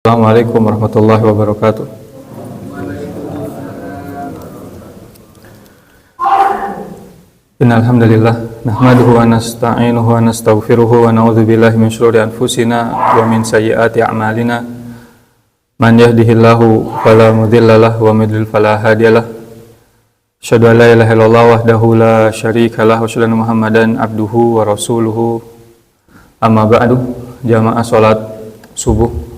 Assalamualaikum warahmatullahi wabarakatuh. Innal hamdalillah nahmaduhu wa nasta'inuhu wa nastaghfiruhu wa na'udzu billahi min shururi anfusina wa min sayyiati a'malina. Man yahdihillahu fala mudilla lahu wa man yudlil fala hadiyalah. Asyhadu an la ilaha illallah wahdahu la syarika lahu wa asyhadu anna Muhammadan abduhu wa rasuluhu. Amma ba'du, jamaah salat subuh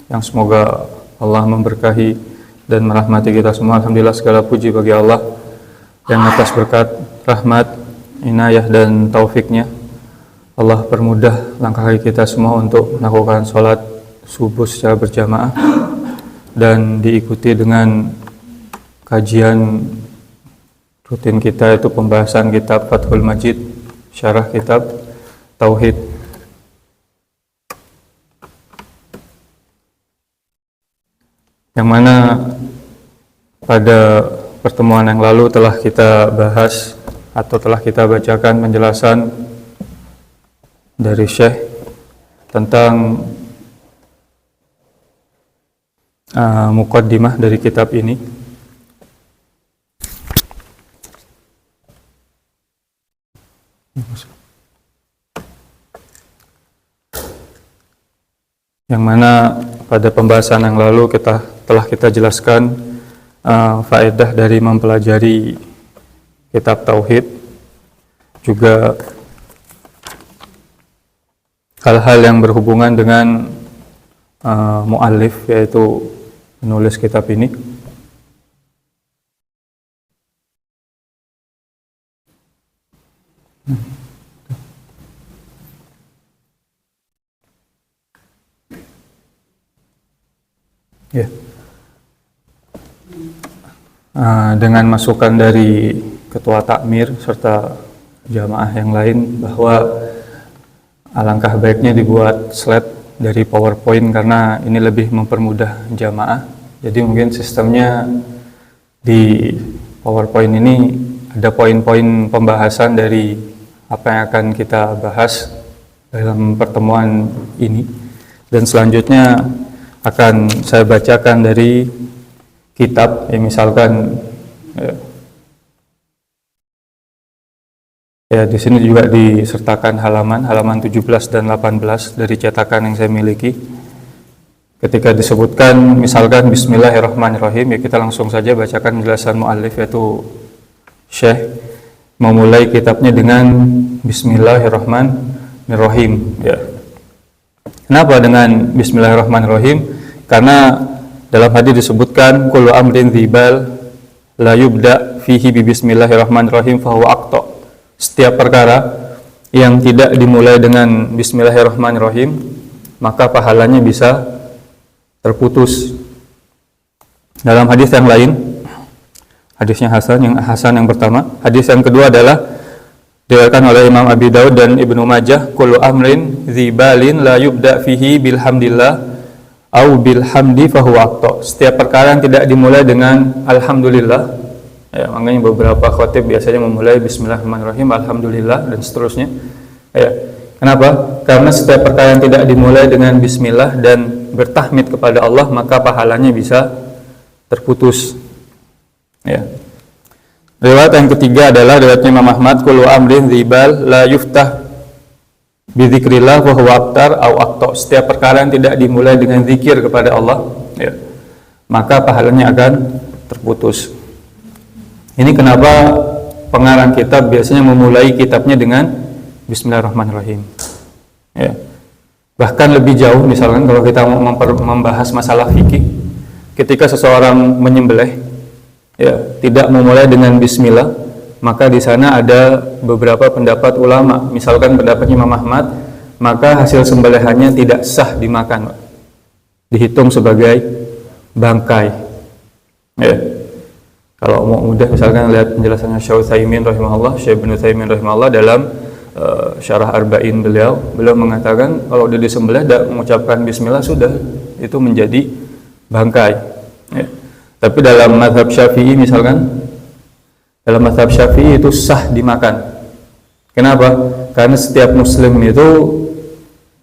yang semoga Allah memberkahi dan merahmati kita semua. Alhamdulillah, segala puji bagi Allah yang atas berkat, rahmat, inayah dan taufiknya Allah permudah langkah kaki kita semua untuk melakukan sholat subuh secara berjamaah dan diikuti dengan kajian rutin kita, yaitu pembahasan kitab Fathul Majid, syarah kitab Tauhid. Yang mana pada pertemuan yang lalu telah kita bahas atau telah kita bacakan penjelasan dari Syekh tentang muqaddimah dari kitab ini. Yang mana pada pembahasan yang lalu telah kita jelaskan faedah dari mempelajari kitab Tauhid, juga hal-hal yang berhubungan dengan muallif, yaitu penulis kitab ini. Ya. Dengan masukan dari ketua takmir serta jamaah yang lain bahwa alangkah baiknya dibuat slide dari PowerPoint karena ini lebih mempermudah jamaah. Jadi mungkin sistemnya di PowerPoint ini ada poin-poin pembahasan dari apa yang akan kita bahas dalam pertemuan ini, dan selanjutnya akan saya bacakan dari kitab, misalkan di sini juga disertakan halaman 17 dan 18 dari cetakan yang saya miliki. Ketika disebutkan misalkan Bismillahirrahmanirrahim, ya kita langsung saja bacakan penjelasan muallif, yaitu Syekh memulai kitabnya dengan Bismillahirrahmanirrahim. Ya. Kenapa dengan Bismillahirrahmanirrahim? Karena dalam hadis disebutkan kullu amrin dzibal la yubda fihi bi bismillahirrahmanirrahim fahuwa aqta. Setiap perkara yang tidak dimulai dengan bismillahirrahmanirrahim, maka pahalanya bisa terputus. Dalam hadis yang lain, hadisnya Hasan yang pertama. Hadis yang kedua adalah diriwayatkan oleh Imam Abi Daud dan Ibnu Majah, kullu amrin dzibalin la yubda fihi bilhamdillah au bilhamdi fahuwa aqta. Setiap perkara yang tidak dimulai dengan alhamdulillah, ya, makanya beberapa khatib biasanya memulai bismillahirrahmanirrahim, alhamdulillah dan seterusnya. Ya. Kenapa? Karena setiap perkara yang tidak dimulai dengan bismillah dan bertahmid kepada Allah, maka pahalanya bisa terputus. Ya. Riwayat yang ketiga adalah riwayatnya Imam Ahmad, kullu amrin dzibal la yuftah bidzikrillah wa huwa abtar au aqta. Setiap perkara yang tidak dimulai dengan zikir kepada Allah, ya, maka pahalanya akan terputus. Ini kenapa pengarang kitab biasanya memulai kitabnya dengan Bismillahirrahmanirrahim. Ya. Bahkan lebih jauh, misalkan kalau kita membahas masalah fikih, ketika seseorang menyembelih, ya, tidak memulai dengan bismillah, maka di sana ada beberapa pendapat ulama. Misalkan pendapatnya Imam Ahmad, maka hasil sembelihannya tidak sah dimakan, dihitung sebagai bangkai. Ya. Kalau mau mudah, misalkan lihat penjelasannya Syekh Utsaimin rahimahullah, Syekh Ibnu Utsaimin rahimahullah dalam syarah Arba'in beliau mengatakan kalau dia disembelih tidak mengucapkan bismillah, sudah itu menjadi bangkai. Ya. Tapi dalam mazhab Syafi'i misalkan, dalam mazhab Syafi'i itu sah dimakan. Kenapa? Karena setiap muslim itu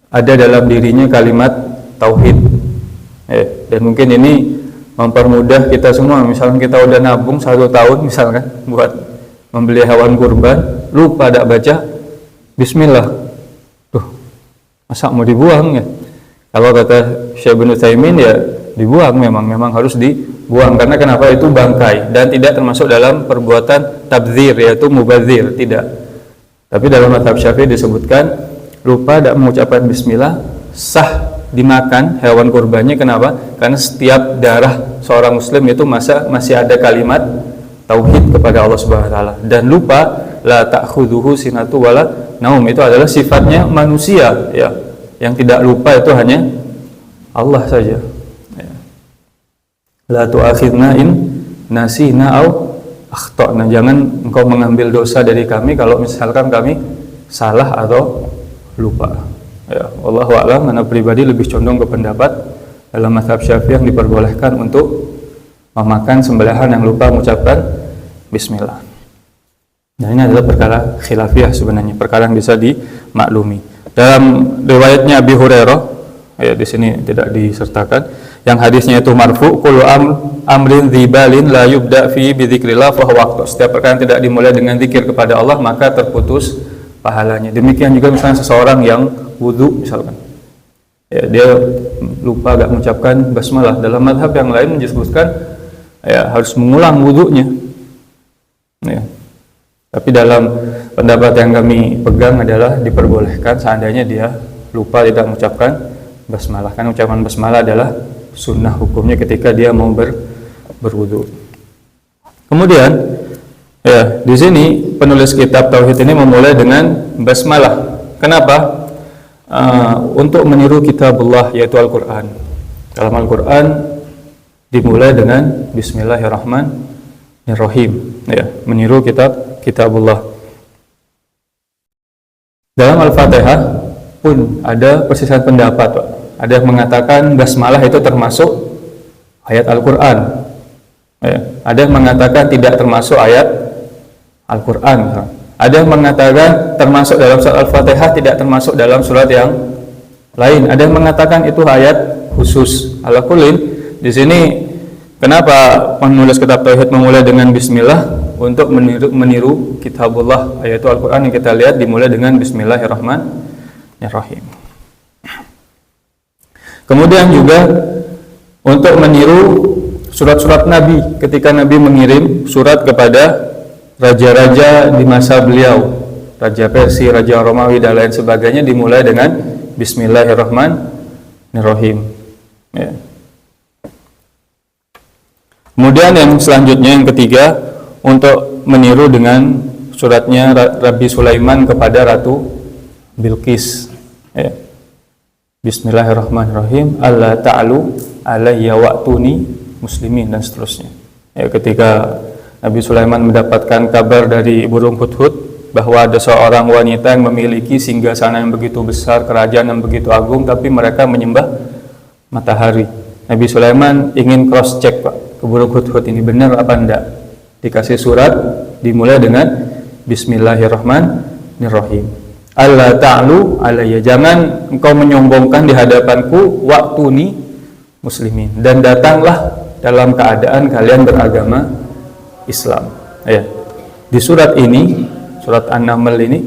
ada dalam dirinya kalimat tauhid. Dan mungkin ini mempermudah kita semua. Misalkan kita udah nabung 1 tahun misalkan buat membeli hewan kurban, lupa tidak baca bismillah, tuh masa mau dibuang ya? Kalau kata Syekh Ibnu Utsaimin ya dibuang, memang harus dibuang. Karena kenapa? Itu bangkai dan tidak termasuk dalam perbuatan tabdzir, yaitu mubadzir, tidak. Tapi dalam mazhab Syafi'i disebutkan lupa tidak mengucapkan bismillah sah dimakan hewan kurbannya. Kenapa? Karena setiap darah seorang muslim itu masih ada kalimat tauhid kepada Allah Subhanahu wa taala. Dan lupa, la ta'khudhuhu sinatu wala naum, itu adalah sifatnya manusia ya. Yang tidak lupa itu hanya Allah saja. La tu'akhidna in nasina au akhtana, jangan engkau mengambil dosa dari kami kalau misalkan kami salah atau lupa. Ya, wallahu a'lam. Ana pribadi lebih condong ke pendapat dalam mazhab Syafi'i yang diperbolehkan untuk memakan sembelihan yang lupa mengucapkan bismillah. Nah, ini adalah perkara khilafiyah sebenarnya, perkara yang bisa dimaklumi. Dalam riwayatnya Abi Hurairah, ya di sini tidak disertakan, yang hadisnya itu marfu, kullu amrin dzibalin la yubda fi bi dzikrillah fa huwa waqtu. Setiap perkara yang tidak dimulai dengan zikir kepada Allah maka terputus pahalanya. Demikian juga misalnya seseorang yang wudu misalkan, ya, dia lupa gak mengucapkan basmalah. Dalam mazhab yang lain disebutkan ya harus mengulang wudunya. Ya. Tapi dalam pendapat yang kami pegang adalah diperbolehkan seandainya dia lupa tidak mengucapkan basmalah. Karena ucapan basmalah adalah sunnah hukumnya ketika dia mau berwudu. Kemudian ya, di sini penulis kitab tauhid ini memulai dengan basmalah. Kenapa? Untuk meniru kitabullah, yaitu Al-Qur'an. Dalam Al-Qur'an dimulai dengan bismillahirrahmanirrahim, ya, meniru kitabullah. Dalam Al-Fatihah pun ada perselisihan pendapat, Pak. Ada yang mengatakan basmalah itu termasuk ayat Al-Qur'an. Ya. Ada yang mengatakan tidak termasuk ayat Al-Qur'an. Ada yang mengatakan termasuk dalam surat Al-Fatihah, tidak termasuk dalam surat yang lain. Ada yang mengatakan itu ayat khusus. Ala kullin, di sini kenapa penulis kitab tauhid memulai dengan bismillah? Untuk meniru kitabullah, yaitu Al-Qur'an yang kita lihat dimulai dengan bismillahirrahmanirrahim. Kemudian juga untuk meniru surat-surat Nabi, ketika Nabi mengirim surat kepada raja-raja di masa beliau, Raja Persia, Raja Romawi dan lain sebagainya, dimulai dengan bismillahirrahmanirrahim. Ya. Kemudian yang selanjutnya, yang ketiga, untuk meniru dengan suratnya Rabi Sulaiman kepada Ratu Bilqis. Ya. Bismillahirrahmanirrahim. Alla ta'alu alayya wa'tuni muslimin, dan seterusnya. Ya, ketika Nabi Sulaiman mendapatkan kabar dari burung hudhud bahwa ada seorang wanita yang memiliki singgasana yang begitu besar, kerajaan yang begitu agung, tapi mereka menyembah matahari. Nabi Sulaiman ingin cross check, Pak, ke burung hudhud ini benar apa enggak. Dikasih surat dimulai dengan bismillahirrahmanirrahim. Alla ta'lu alayya, jangan engkau menyombongkan di hadapanku, wa'tuni muslimin, dan datanglah dalam keadaan kalian beragama Islam. Ya. Di surat ini, surat An-Naml ini,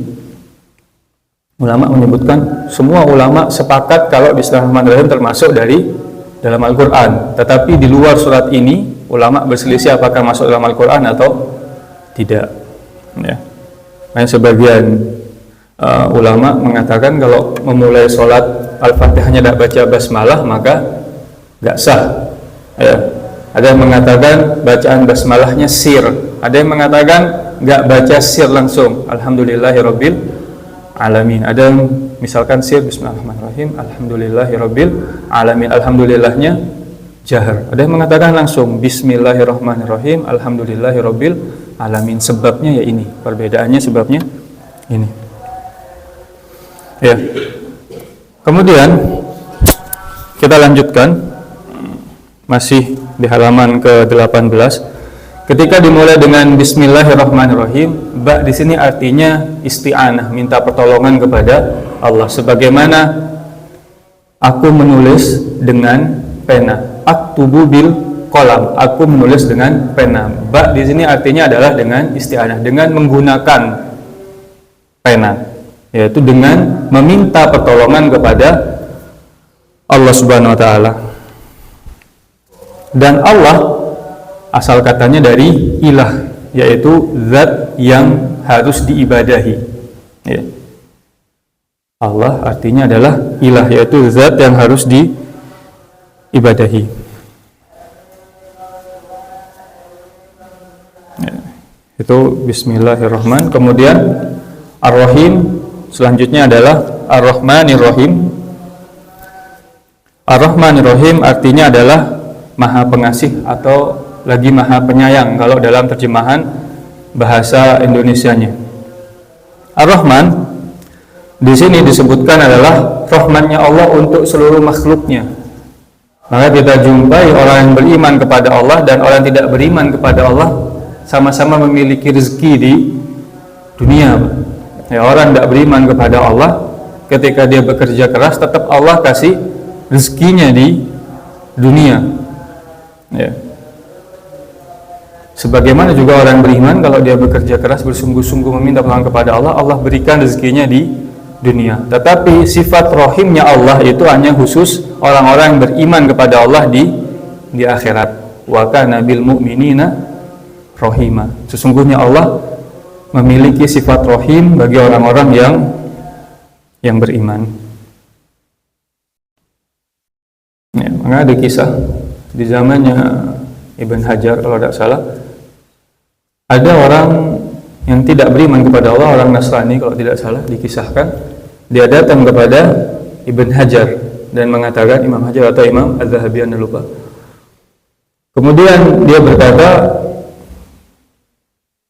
ulama menyebutkan, semua ulama sepakat kalau bismillahirrahmanirrahim termasuk dari dalam Al-Qur'an. Tetapi di luar surat ini, ulama berselisih apakah masuk dalam Al-Qur'an atau tidak. Ya. Nah, sebagian ulama mengatakan kalau memulai sholat Al-Fatihahnya tidak baca basmalah maka nggak sah. Ya. Ada yang mengatakan bacaan basmalahnya sir. Ada yang mengatakan nggak baca sir langsung, alhamdulillahirabbil alamin. Ada yang misalkan sir bismillahirrahmanirrahim, alhamdulillahirabbil alamin, alhamdulillahnya jahar. Ada yang mengatakan langsung bismillahirrahmanirrahim, alhamdulillahirabbil alamin. Sebabnya ya ini, perbedaannya sebabnya ini. Ya. Kemudian kita lanjutkan masih di halaman ke-18. Ketika dimulai dengan bismillahirrahmanirrahim, ba di sini artinya isti'anah, minta pertolongan kepada Allah. Sebagaimana aku menulis dengan pena. Aktubu bil qalam, aku menulis dengan pena. Ba di sini artinya adalah dengan isti'anah, dengan menggunakan pena, yaitu dengan meminta pertolongan kepada Allah Subhanahu wa taala. Dan Allah asal katanya dari ilah, yaitu zat yang harus diibadahi. Ya. Allah artinya adalah ilah, yaitu zat yang harus diibadahi. Ya. Itu bismillahirrahmanirrahim. Kemudian Ar-Rahim selanjutnya adalah Ar-Rahmanir-Rahim. Ar-Rahmanir-Rahim artinya adalah Maha Pengasih atau lagi Maha Penyayang kalau dalam terjemahan bahasa Indonesianya. Ar-Rahman di sini disebutkan adalah rahmatnya Allah untuk seluruh makhluknya. Maka kita jumpai orang yang beriman kepada Allah dan orang yang tidak beriman kepada Allah sama-sama memiliki rezeki di dunia. Ya, orang tidak beriman kepada Allah, ketika dia bekerja keras tetap Allah kasih rezekinya di dunia. Ya. Sebagaimana juga orang beriman, kalau dia bekerja keras bersungguh-sungguh meminta pertolongan kepada Allah, Allah berikan rezekinya di dunia. Tetapi sifat rohimnya Allah itu hanya khusus orang-orang yang beriman kepada Allah di akhirat. Wa kana bil mu'minina rohima. Sesungguhnya Allah memiliki sifat rohim bagi orang-orang yang beriman. Ya, maka ada kisah di zamannya Ibn Hajar kalau tidak salah, ada orang yang tidak beriman kepada Allah, orang Nasrani kalau tidak salah dikisahkan, dia datang kepada Ibn Hajar dan mengatakan, Imam Hajar atau Imam Az-Zahabi, anda lupa. Kemudian dia berkata,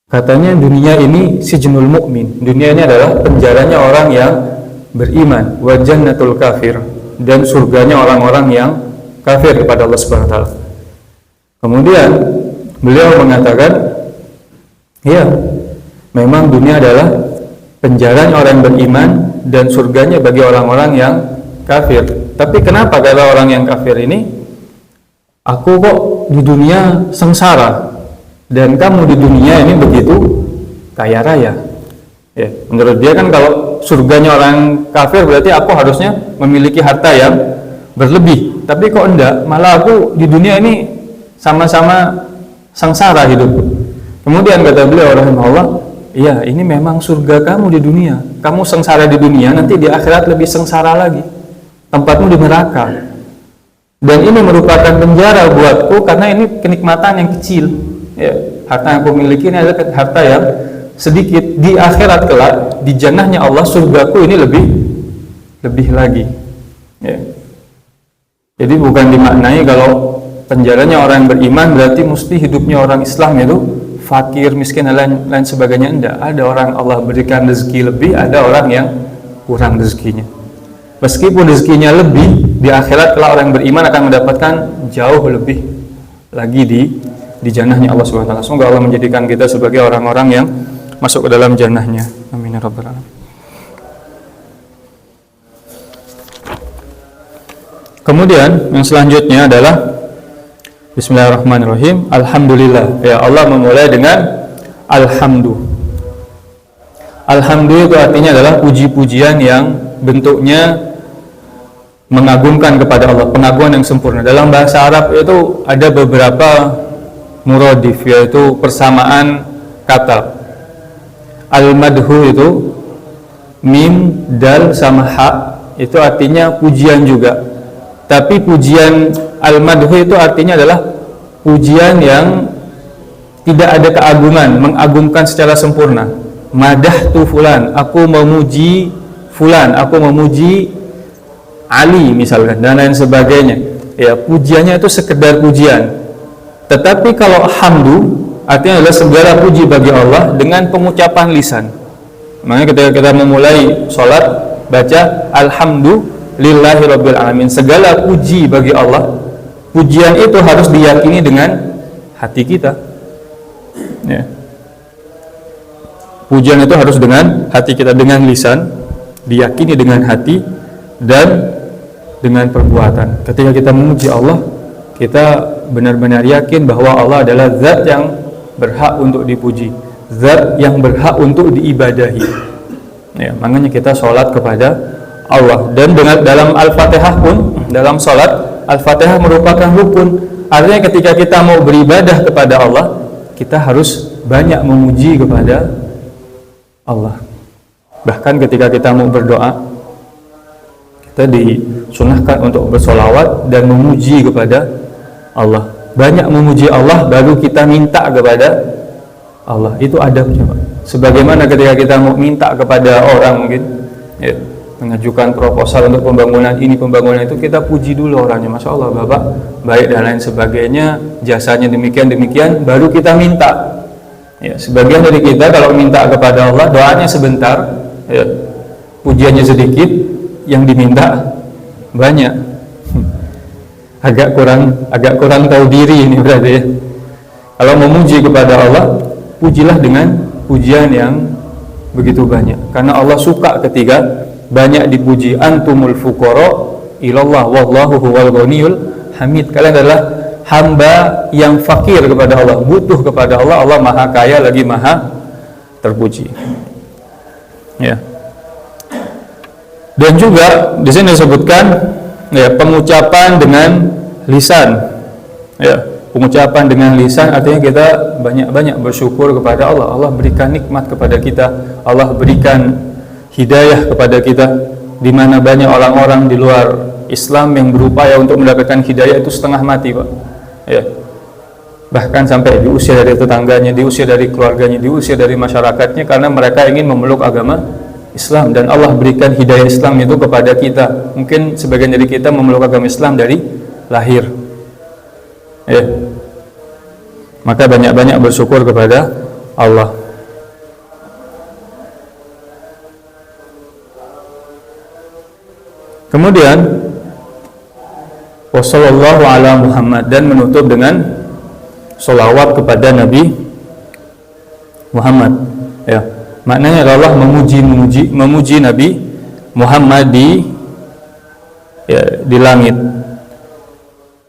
katanya dunia ini sijnul mukmin, dunia ini adalah penjaranya orang yang beriman, wa jannatul kafir, dan surganya orang-orang yang kafir kepada Allah Subhanahu wa taala. Kemudian beliau mengatakan, ya, memang dunia adalah penjaranya orang yang beriman dan surganya bagi orang-orang yang kafir. Tapi kenapa kata orang yang kafir ini, aku kok di dunia sengsara dan kamu di dunia ini begitu kaya raya? Ya, menurut dia kan kalau surganya orang kafir berarti aku harusnya memiliki harta yang berlebih. Tapi kok enggak, malah aku di dunia ini sama-sama sengsara hidup. Kemudian kata beliau rahimahullah, iya, ini memang surga kamu di dunia. Kamu sengsara di dunia, nanti di akhirat lebih sengsara lagi. Tempatmu di neraka. Dan ini merupakan penjara buatku karena ini kenikmatan yang kecil. Ya, harta yang aku miliki ini adalah harta yang sedikit. Di akhirat kelak, di jannahnya Allah, surgaku ini lebih lagi. Ya. Jadi bukan dimaknai kalau penjaranya orang yang beriman berarti mesti hidupnya orang Islam itu fakir, miskin, dan lain sebagainya. Enggak. Ada orang Allah berikan rezeki lebih, ada orang yang kurang rezekinya. Meskipun rezekinya lebih, di akhirat kalau orang yang beriman akan mendapatkan jauh lebih lagi di jannahnya Allah Subhanahu wa taala. Semoga Allah menjadikan kita sebagai orang-orang yang masuk ke dalam jannahnya. Amin ya rabbal alamin. Kemudian yang selanjutnya adalah Bismillahirrahmanirrahim. Alhamdulillah. Ya, Allah memulai dengan alhamdu. Alhamdu itu artinya adalah puji-pujian yang bentuknya mengagungkan kepada Allah, pengagungan yang sempurna. Dalam bahasa Arab itu ada beberapa muradif, yaitu persamaan kata. Al-madhu itu mim, dal sama ha, itu artinya pujian juga. Tapi pujian al-madhu itu artinya adalah pujian yang tidak ada keagungan, mengagungkan secara sempurna. Madahtu fulan, aku memuji fulan, aku memuji Ali misalkan, dan lain sebagainya. Ya, pujiannya itu sekedar pujian. Tetapi kalau hamdu artinya adalah segala puji bagi Allah dengan pengucapan lisan. Makanya ketika kita memulai sholat, baca alhamdulillahi rabbil alamin, segala puji bagi Allah. Pujian itu harus diyakini dengan hati kita. Ya. Pujian itu harus dengan hati kita, dengan lisan, diyakini dengan hati, dan dengan perbuatan. Ketika kita memuji Allah, kita benar-benar yakin bahwa Allah adalah zat yang berhak untuk dipuji, zat yang berhak untuk diibadahi. Ya, makanya kita sholat kepada Allah. Dan dalam Al-Fatihah pun, dalam sholat, Al-Fatihah merupakan rukun. Artinya ketika kita mau beribadah kepada Allah, kita harus banyak memuji kepada Allah. Bahkan ketika kita mau berdoa, kita disunahkan untuk bersolawat dan memuji kepada Allah. Banyak memuji Allah baru kita minta kepada Allah. Itu adabnya, Pak. Sebagaimana ketika kita mau minta kepada orang, mungkin ya, mengajukan proposal untuk pembangunan ini, pembangunan itu, kita puji dulu orangnya. Masya Allah, Bapak baik dan lain sebagainya, jasanya demikian-demikian, baru kita minta. Ya, sebagian dari kita kalau minta kepada Allah, doanya sebentar, ya, pujiannya sedikit, yang diminta banyak. agak kurang tahu diri ini berarti ya. Kalau memuji kepada Allah, pujilah dengan pujian yang begitu banyak, karena Allah suka ketika banyak dipuji. Antumul fuqara ilallah wallahu huwal ghaniyul hamid. Kalian adalah hamba yang fakir kepada Allah, butuh kepada Allah. Allah maha kaya lagi maha terpuji. Ya. Dan juga di sini disebutkan ya, pengucapan dengan lisan. Ya, pengucapan dengan lisan artinya kita banyak-banyak bersyukur kepada Allah. Allah berikan nikmat kepada kita, Allah berikan hidayah kepada kita, di mana banyak orang-orang di luar Islam yang berupaya untuk mendapatkan hidayah itu setengah mati, Pak. Ya. Bahkan sampai diusir dari tetangganya, diusir dari keluarganya, diusir dari masyarakatnya karena mereka ingin memeluk agama Islam, dan Allah berikan hidayah Islam itu kepada kita. Mungkin sebagian dari kita memeluk agama Islam dari lahir. Ya. Maka banyak-banyak bersyukur kepada Allah. Kemudian wassallallahu ala Muhammad, dan menutup dengan sholawat kepada Nabi Muhammad. Ya, maknanya adalah memuji Nabi Muhammad di langit.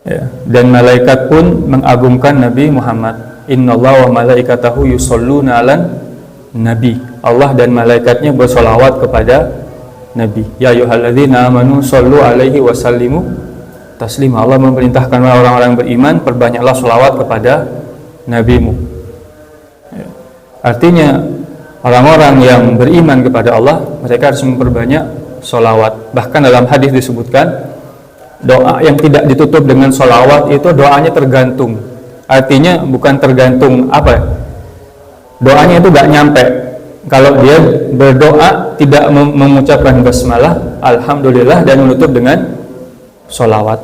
Ya, dan malaikat pun mengagungkan Nabi Muhammad. Innallaha wa malaikatahu yusholluna 'alan nabi. Allah dan malaikatnya bersolawat kepada Nabi. Ya ayyuhalladzina amanu shollu alaihi wa sallimu taslima. Allah memerintahkan orang-orang beriman, perbanyaklah sholawat kepada nabimu. Ya. Artinya orang-orang yang beriman kepada Allah, mereka harus memperbanyak sholawat. Bahkan dalam hadis disebutkan, doa yang tidak ditutup dengan sholawat itu doanya tergantung. Artinya bukan tergantung apa ya, doanya itu gak nyampe. Kalau dia berdoa tidak mengucapkan basmalah, alhamdulillah, dan menutup dengan sholawat.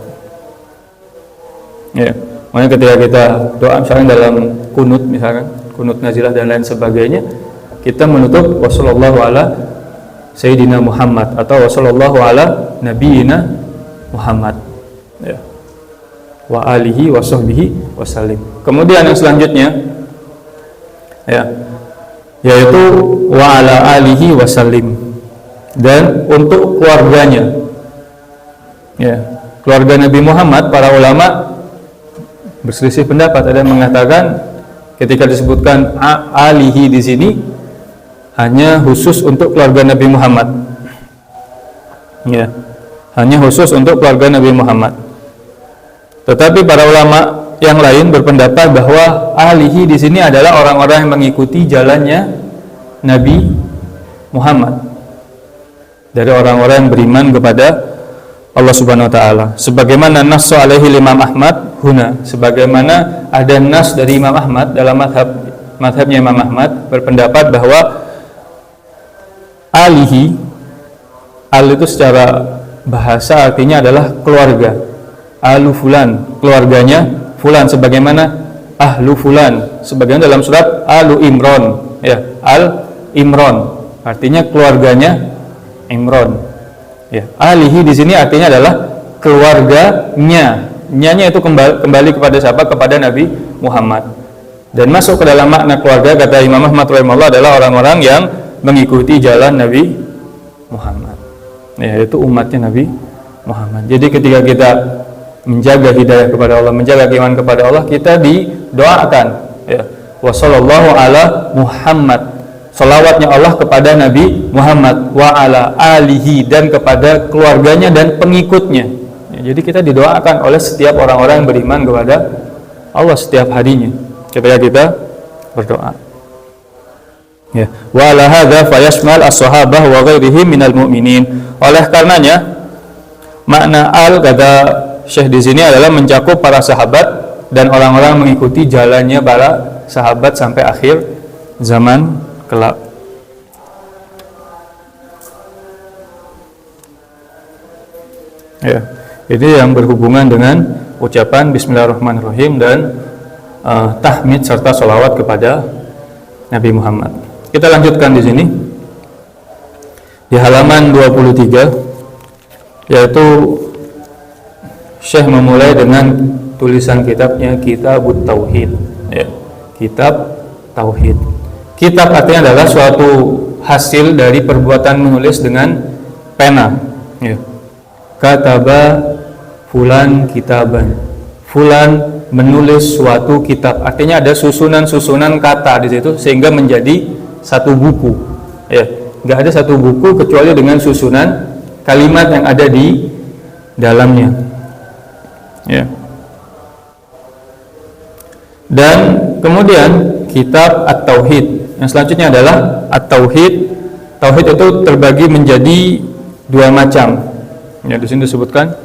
Ya, makanya ketika kita doa misalkan dalam kunut, misalkan kunut nazilah dan lain sebagainya, kita menutup wassallallahu ala sayyidina Muhammad atau wassallallahu ala nabiyina Muhammad, ya, wa alihi wa sahbihi wasallim. Kemudian yang selanjutnya, ya, yaitu wa ala alihi wasallim, dan untuk keluarganya. Ya, keluarga Nabi Muhammad, para ulama berselisih pendapat. Ada yang mengatakan ketika disebutkan alihi di sini hanya khusus untuk keluarga Nabi Muhammad. Ya, hanya khusus untuk keluarga Nabi Muhammad. Tetapi para ulama yang lain berpendapat bahwa alihi di sini adalah orang-orang yang mengikuti jalannya Nabi Muhammad, dari orang-orang yang beriman kepada Allah Subhanahu wa taala. Sebagaimana nas alaihi Imam Ahmad huna, sebagaimana ada nas dari Imam Ahmad dalam mazhabnya Imam Ahmad berpendapat bahwa alihi, al itu secara bahasa artinya adalah keluarga. Alu fulan, keluarganya fulan, sebagaimana ahlu fulan, sebagaimana dalam surat Alu Imran, ya, Al Imran artinya keluarganya Imran. Ya, alihi di sini artinya adalah keluarganya. Nyanya itu kembali kepada siapa? Kepada Nabi Muhammad. Dan masuk ke dalam makna keluarga, kata Imam Ahmad rahimahullah, adalah orang-orang yang mengikuti jalan Nabi Muhammad, yaitu umatnya Nabi Muhammad. Jadi ketika kita menjaga hidayah kepada Allah, menjaga keimanan kepada Allah, kita didoakan ya. Wa sallallahu ala Muhammad. Salawatnya Allah kepada Nabi Muhammad wa ala alihi, dan kepada keluarganya dan pengikutnya. Ya, jadi kita didoakan oleh setiap orang-orang yang beriman kepada Allah setiap harinya ketika kita berdoa. Ya. Wa ala hadza fayashmal as-sahabah wa ghairihim minal mu'minin. Oleh karenanya makna al kata Syekh di sini adalah mencakup para sahabat dan orang-orang mengikuti jalannya para sahabat sampai akhir zaman kelak. Ya, ini yang berhubungan dengan ucapan Bismillahirrahmanirrahim dan tahmid serta sholawat kepada Nabi Muhammad. Kita lanjutkan di sini di halaman 23, yaitu Syekh memulai dengan tulisan kitabnya Kitabut Tauhid. Ya, Kitab Tauhid. Kitab artinya adalah suatu hasil dari perbuatan menulis dengan pena. Ya. Kataba fulan kitaban. Fulan menulis suatu kitab. Artinya ada susunan-susunan kata di situ sehingga menjadi satu buku. Ya, nggak ada satu buku kecuali dengan susunan kalimat yang ada di dalamnya. Ya. Dan kemudian kitab At-Tauhid. Yang selanjutnya adalah At-Tauhid. Tauhid itu terbagi menjadi dua macam. Ya, di sini disebutkan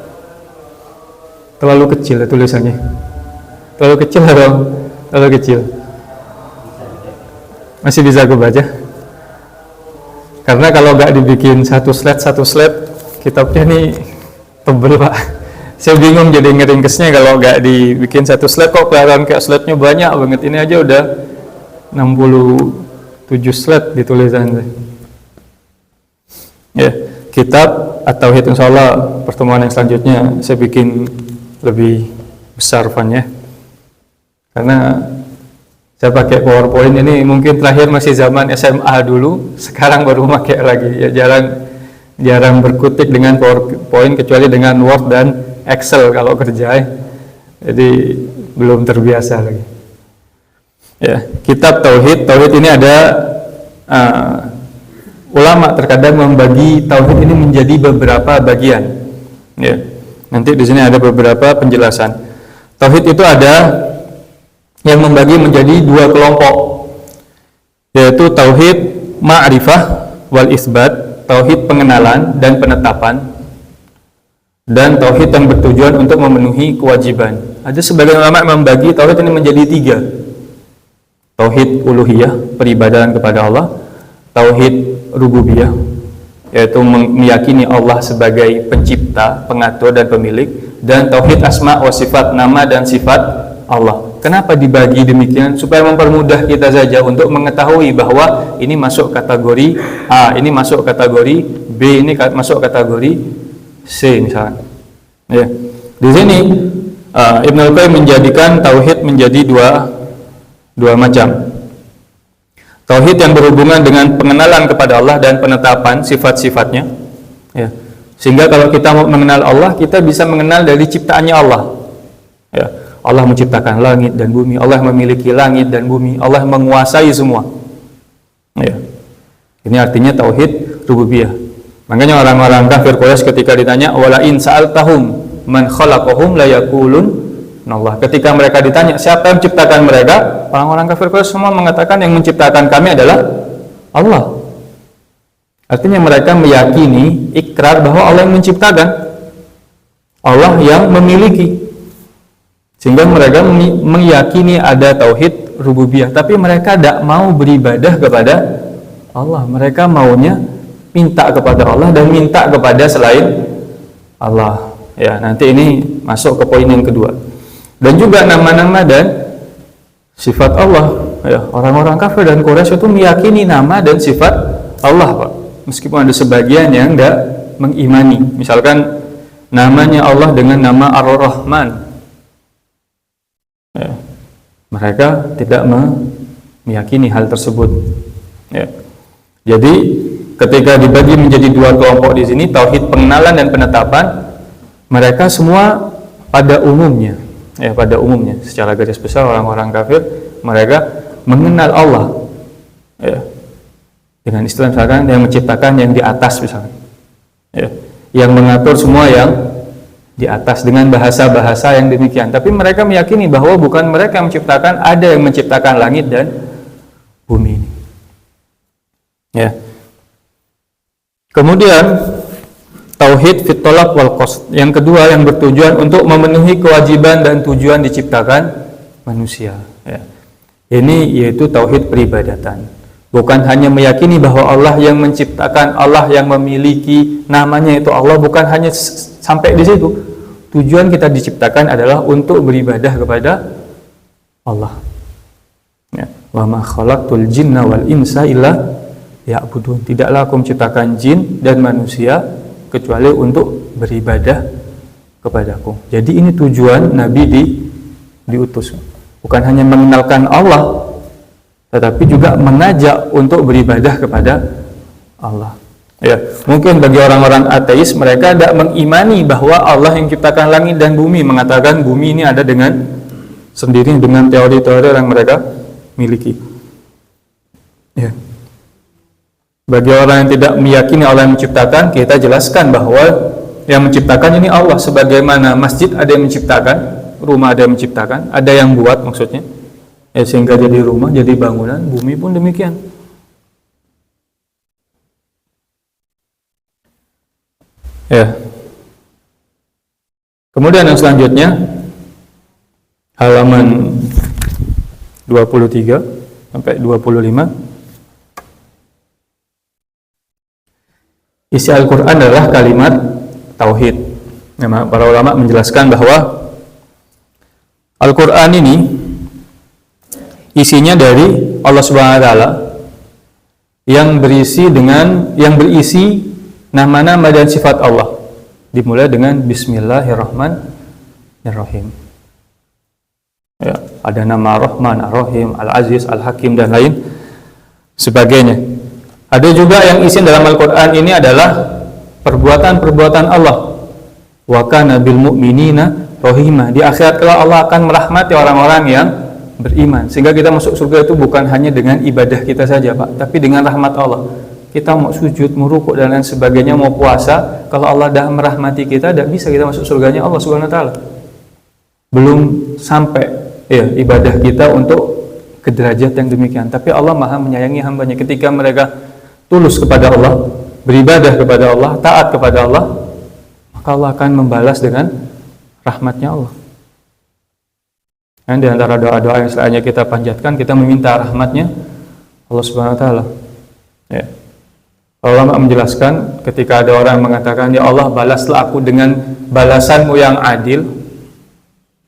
terlalu kecil ya tulisannya. Terlalu kecil atau terlalu kecil? Masih bisa aku baca? Karena kalau nggak dibikin satu slide, kitabnya nih tebel Pak. Saya bingung jadi ngeringkesnya kalau nggak dibikin satu slide, kok kelihatan kayak slide-nya banyak banget. Ini aja udah 67 slide di tulisan. Ya, kitab At-Tauhid, insyaallah pertemuan yang selanjutnya saya bikin lebih besar font-nya. Karena saya pakai PowerPoint ini mungkin terakhir masih zaman SMA dulu, sekarang baru pakai lagi. Ya jarang berkutik dengan PowerPoint kecuali dengan Word dan Excel kalau kerja, jadi belum terbiasa lagi. Ya, kitab Tauhid. Tauhid ini ada ulama terkadang membagi Tauhid ini menjadi beberapa bagian. Ya, nanti di sini ada beberapa penjelasan. Tauhid itu ada yang membagi menjadi dua kelompok, yaitu Tauhid Ma'rifah wal Isbat, Tauhid pengenalan dan penetapan, dan tauhid yang bertujuan untuk memenuhi kewajiban. Ada sebagian ulama yang membagi tauhid ini menjadi tiga. Tauhid uluhiyah, peribadahan kepada Allah. Tauhid rububiyah, yaitu meyakini Allah sebagai pencipta, pengatur dan pemilik. Dan tauhid asma wa sifat, nama dan sifat Allah. Kenapa dibagi demikian? Supaya mempermudah kita saja untuk mengetahui bahwa ini masuk kategori A, ini masuk kategori B, ini masuk kategori C misalnya. Ya. Di sini Ibnu Qayyim menjadikan tauhid menjadi dua macam. Tauhid yang berhubungan dengan pengenalan kepada Allah dan penetapan sifat-sifatnya. Ya. Sehingga kalau kita mau mengenal Allah, kita bisa mengenal dari ciptaannya Allah. Ya. Allah menciptakan langit dan bumi, Allah memiliki langit dan bumi, Allah menguasai semua. Ya. Ini artinya tauhid rububiyah. Makanya orang-orang kafir Quraisy ketika ditanya wala in sa'altahum man khalaqahum la yaqulun Allah. Ketika mereka ditanya siapa yang menciptakan mereka, orang-orang kafir Quraisy semua mengatakan yang menciptakan kami adalah Allah. Artinya mereka meyakini, ikrar bahwa Allah yang menciptakan, Allah yang memiliki. Sehingga mereka meyakini ada tauhid rububiyah, tapi mereka tidak mau beribadah kepada Allah. Mereka maunya minta kepada Allah dan minta kepada selain Allah. Ya, nanti ini masuk ke poin yang kedua. Dan juga nama-nama dan sifat Allah. Ya, orang-orang kafir dan Quraisy itu meyakini nama dan sifat Allah, Pak. Meskipun ada sebagian yang enggak mengimani. Misalkan namanya Allah dengan nama Ar-Rahman. Ya, mereka tidak meyakini hal tersebut. Ya. Jadi ketika dibagi menjadi dua kelompok di sini, tauhid pengenalan dan penetapan, mereka semua pada umumnya, secara garis besar orang-orang kafir mereka mengenal Allah, ya, dengan istilah misalkan yang menciptakan yang di atas misalkan, ya, yang mengatur semua yang di atas dengan bahasa-bahasa yang demikian. Tapi mereka meyakini bahwa bukan mereka yang menciptakan, ada yang menciptakan langit dan bumi ini. Ya. Kemudian tauhid fit talab wal qasd. Yang kedua yang bertujuan untuk memenuhi kewajiban dan tujuan diciptakan manusia. Ya. Ini yaitu tauhid peribadatan. Bukan hanya meyakini bahwa Allah yang menciptakan, Allah yang memiliki, namanya itu Allah, bukan hanya sampai di situ. Tujuan kita diciptakan adalah untuk beribadah kepada Allah. Ya. Wa ma khalaqtul jinna wal insa illa ya'budun. Tidaklah aku menciptakan jin dan manusia kecuali untuk beribadah kepadaku. Jadi ini tujuan Nabi diutus. Bukan hanya mengenalkan Allah, tetapi juga mengajak untuk beribadah kepada Allah. Ya, mungkin bagi orang-orang ateis, mereka tidak mengimani bahwa Allah yang ciptakan langit dan bumi, mengatakan bumi ini ada dengan sendiri dengan teori-teori yang mereka miliki. Ya. Bagi orang yang tidak meyakini Allah yang menciptakan, kita jelaskan bahwa yang menciptakan ini Allah. Sebagaimana masjid ada yang menciptakan, rumah ada yang menciptakan, ada yang buat maksudnya, ya, sehingga jadi rumah, jadi bangunan, bumi pun demikian. Ya. Kemudian yang selanjutnya halaman 23 sampai 25. Isi Al-Quran adalah kalimat tauhid. Para ulama menjelaskan bahwa Al-Quran ini isinya dari Allah Subhanahu wa taala yang berisi nama-nama dan sifat Allah. Dimulai dengan Bismillahirrahmanirrahim. Ya, ada nama Rahman, Ar-Rahim, Al-Aziz, Al-Hakim dan lain sebagainya. Ada juga yang isi dalam Al-Quran ini adalah perbuatan-perbuatan Allah. Wa kana bil mu'minina rahimah. Di akhirat kelak Allah akan merahmati orang-orang yang beriman. Sehingga kita masuk surga itu bukan hanya dengan ibadah kita saja, Pak, tapi dengan rahmat Allah. Kita mau sujud, mau rukuk dan lain sebagainya, mau puasa, kalau Allah dah merahmati kita, tidak bisa kita masuk surganya Allah Subhanahu wa taala. Belum sampai ya ibadah kita untuk ke derajat yang demikian. Tapi Allah Maha menyayangi hambanya. Ketika mereka tulus kepada Allah, beribadah kepada Allah, taat kepada Allah, maka Allah akan membalas dengan rahmatnya Allah. Dan di antara doa-doa yang selanjutnya kita panjatkan, kita meminta rahmatnya Allah Subhanahu wa taala. Ya. Ulama menjelaskan ketika ada orang mengatakan, ya Allah balaslah aku dengan balasanmu yang adil.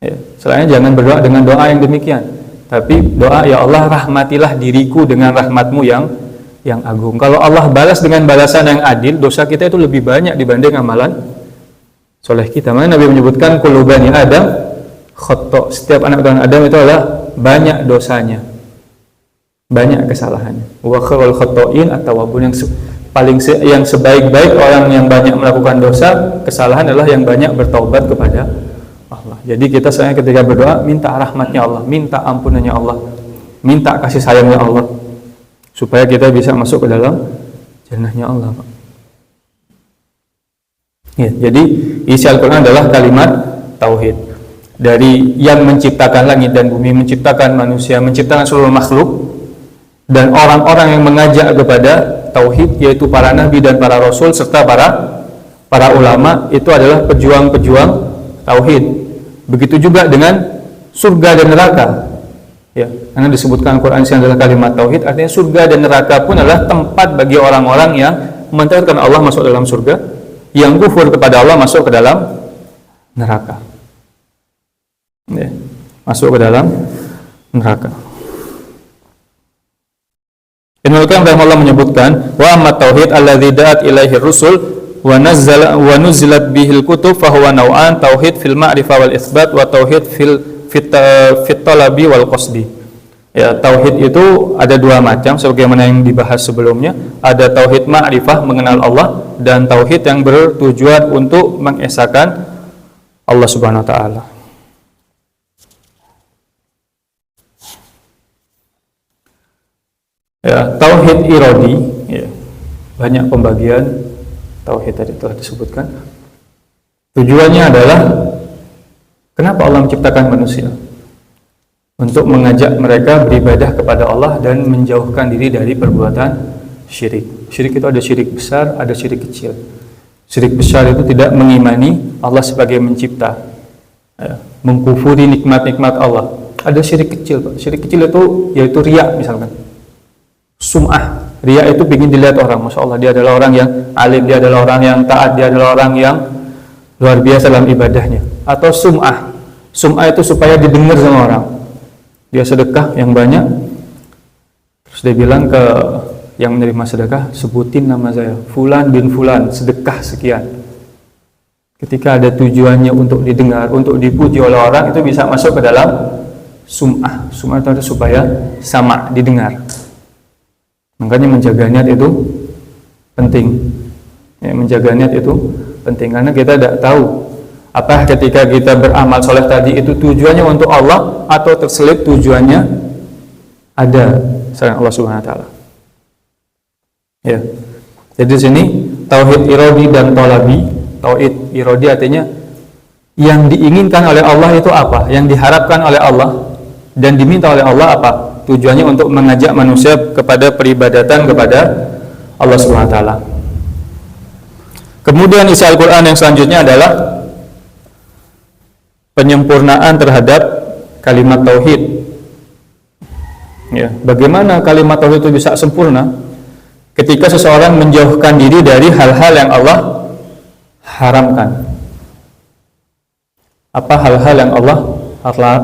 Ya. Selainnya jangan berdoa dengan doa yang demikian. Tapi doa, ya Allah rahmatilah diriku dengan rahmatmu yang agung. Kalau Allah balas dengan balasan yang adil, dosa kita itu lebih banyak dibanding amalan soleh kita. Mana Nabi menyebutkan kullu bani Adam khata'. Setiap anak turunan Adam itu adalah banyak dosanya, banyak kesalahannya. Wa khairul khata'in at-tawwabun. Yang sebaik-baik orang yang banyak melakukan dosa, kesalahan adalah yang banyak bertaubat kepada Allah. Jadi kita sebenarnya ketika berdoa minta rahmatnya Allah, minta ampunannya Allah, minta kasih sayangnya Allah, supaya kita bisa masuk ke dalam jannahnya Allah, Pak. Ya, jadi isi Al-Quran adalah kalimat tauhid. Dari yang menciptakan langit dan bumi, menciptakan manusia, menciptakan seluruh makhluk, dan orang-orang yang mengajak kepada tauhid, yaitu para nabi dan para rasul serta para ulama, itu adalah pejuang-pejuang tauhid. Begitu juga dengan surga dan neraka. Ya, karena disebutkan Al-Quran ini adalah kalimat tauhid, artinya surga dan neraka pun adalah tempat bagi orang-orang yang mentauhidkan Allah masuk dalam surga, yang kufur kepada Allah masuk ke dalam neraka. Ya, masuk ke dalam neraka. Ibnu Qayyim rahimahullah menyebutkan, wa amma tauhid alladzi da'at ilaihi rusul wa nuzilat bihil kutub fa huwa naw'an, tauhid fil ma'rifah wal itsbat wa tauhid fit talabi wal qasdi. Ya, tauhid itu ada dua macam sebagaimana yang dibahas sebelumnya. Ada tauhid ma'rifah, mengenal Allah, dan tauhid yang bertujuan untuk mengesahkan Allah Subhanahu wa taala. Ya, tauhid iradi, ya, banyak pembagian tauhid tadi telah disebutkan. Tujuannya adalah kenapa Allah menciptakan manusia? Untuk mengajak mereka beribadah kepada Allah dan menjauhkan diri dari perbuatan syirik. Syirik itu ada syirik besar, ada syirik kecil. Syirik besar itu tidak mengimani Allah sebagai mencipta, ya, mengkufuri nikmat-nikmat Allah. Ada syirik kecil, Pak. Syirik kecil itu yaitu riya misalkan. Sum'ah, riya itu ingin dilihat orang. Masya Allah, dia adalah orang yang alim, dia adalah orang yang taat, dia adalah orang yang luar biasa dalam ibadahnya. Atau sum'ah, sum'ah itu supaya didengar sama orang. Dia sedekah yang banyak, terus dia bilang ke yang menerima sedekah, sebutin nama saya, Fulan bin Fulan, sedekah sekian. Ketika ada tujuannya untuk didengar, untuk dipuji oleh orang, itu bisa masuk ke dalam sum'ah. Sum'ah itu ada supaya sama didengar. Makanya menjaga niat itu penting. Ya, menjaga niat itu penting karena kita tidak tahu apa ketika kita beramal soleh tadi itu tujuannya untuk Allah atau terselip tujuannya ada selain Allah Subhanahu wa taala. Ya. Jadi di sini tauhid iradi dan talabi. Tauhid iradi artinya yang diinginkan oleh Allah itu apa? Yang diharapkan oleh Allah dan diminta oleh Allah apa? Tujuannya untuk mengajak manusia kepada peribadatan kepada Allah Subhanahu wa taala. Kemudian isi Al-Qur'an yang selanjutnya adalah penyempurnaan terhadap kalimat tauhid. Ya, bagaimana kalimat tauhid itu bisa sempurna? Ketika seseorang menjauhkan diri dari hal-hal yang Allah haramkan. Apa hal-hal yang Allah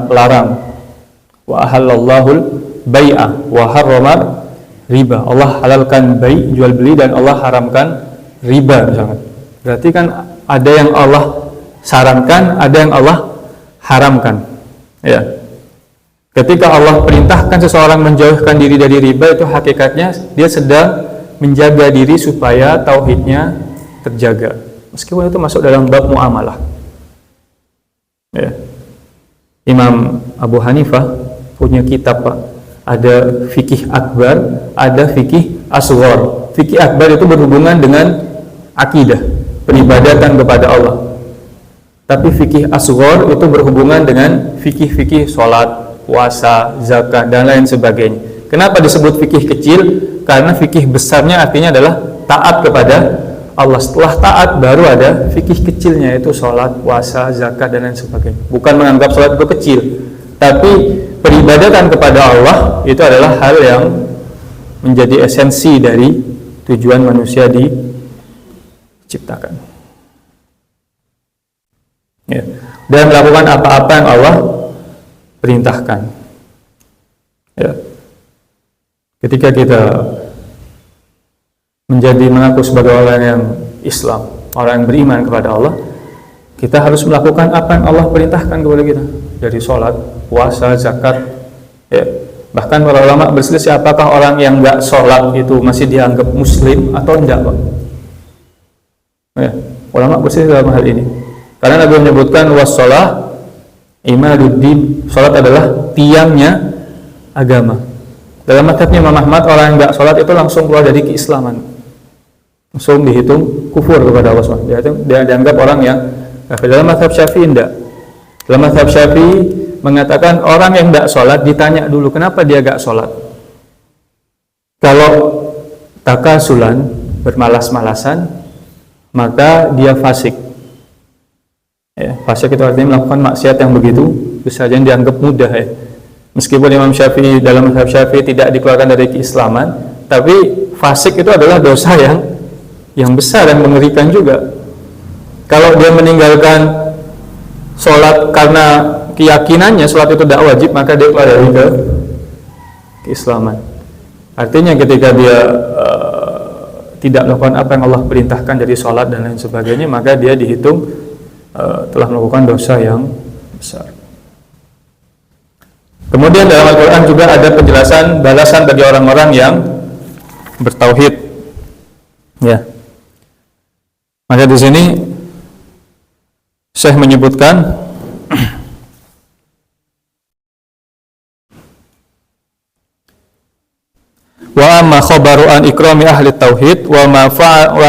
larang? Wa ahallallahu bai'ah wa harrama riba. Allah halalkan bai, jual beli, dan Allah haramkan riba misalkan. Berarti kan ada yang Allah sarankan, ada yang Allah haramkan. Ya. Ketika Allah perintahkan seseorang menjauhkan diri dari riba, itu hakikatnya dia sedang menjaga diri supaya tauhidnya terjaga. Meskipun itu masuk dalam bab muamalah. Ya. Imam Abu Hanifah punya kitab, Pak. Ada fikih akbar, ada fikih asghar. Fikih akbar itu berhubungan dengan akidah, peribadatan kepada Allah. Tapi fikih asghar itu berhubungan dengan fikih-fikih salat, puasa, zakat, dan lain sebagainya. Kenapa disebut fikih kecil? Karena fikih besarnya artinya adalah taat kepada Allah. Setelah taat baru ada fikih kecilnya, yaitu salat, puasa, zakat, dan lain sebagainya. Bukan menganggap salat itu kecil, tapi peribadatan kepada Allah itu adalah hal yang menjadi esensi dari tujuan manusia diciptakan. Ya. Dan melakukan apa-apa yang Allah perintahkan. Ya. Ketika kita mengaku sebagai orang yang Islam, orang yang beriman kepada Allah, kita harus melakukan apa yang Allah perintahkan kepada kita, dari sholat, puasa, zakat. Ya. Bahkan para ulama berselisih apakah orang yang enggak sholat itu masih dianggap muslim atau enggak, Pak. Ya. Ulama berselisih dalam hal ini. Karena Nabi menyebutkan wassalah imaduddin, sholat adalah tiangnya agama. Dalam mazhabnya Imam Ahmad, orang yang enggak sholat itu langsung keluar dari keislaman, langsung dihitung kufur kepada Allah SWT. Dia dianggap orang yang kafir. Dalam mazhab Syafi'i enggak. Dalam mazhab Syafi'i mengatakan orang yang enggak sholat ditanya dulu kenapa dia enggak sholat. Kalau takasulan, bermalas-malasan, maka dia fasik. Ya, fasik itu artinya melakukan maksiat yang begitu besar, yang dianggap mudah. Ya. Meskipun Imam Syafi'i dalam mazhab Syafi'i tidak dikeluarkan dari keislaman, tapi fasik itu adalah dosa yang besar dan mengerikan juga. Kalau dia meninggalkan sholat karena keyakinannya sholat itu tidak wajib, maka dia keluar dari keislaman. Artinya ketika dia tidak melakukan apa yang Allah perintahkan dari sholat dan lain sebagainya, maka dia dihitung telah melakukan dosa yang besar. Kemudian dalam Al-Quran juga ada penjelasan balasan bagi orang-orang yang bertauhid. Ya. Maka di sini Syekh menyebutkan wa amma khabaru an ikrami ahli tauhid wa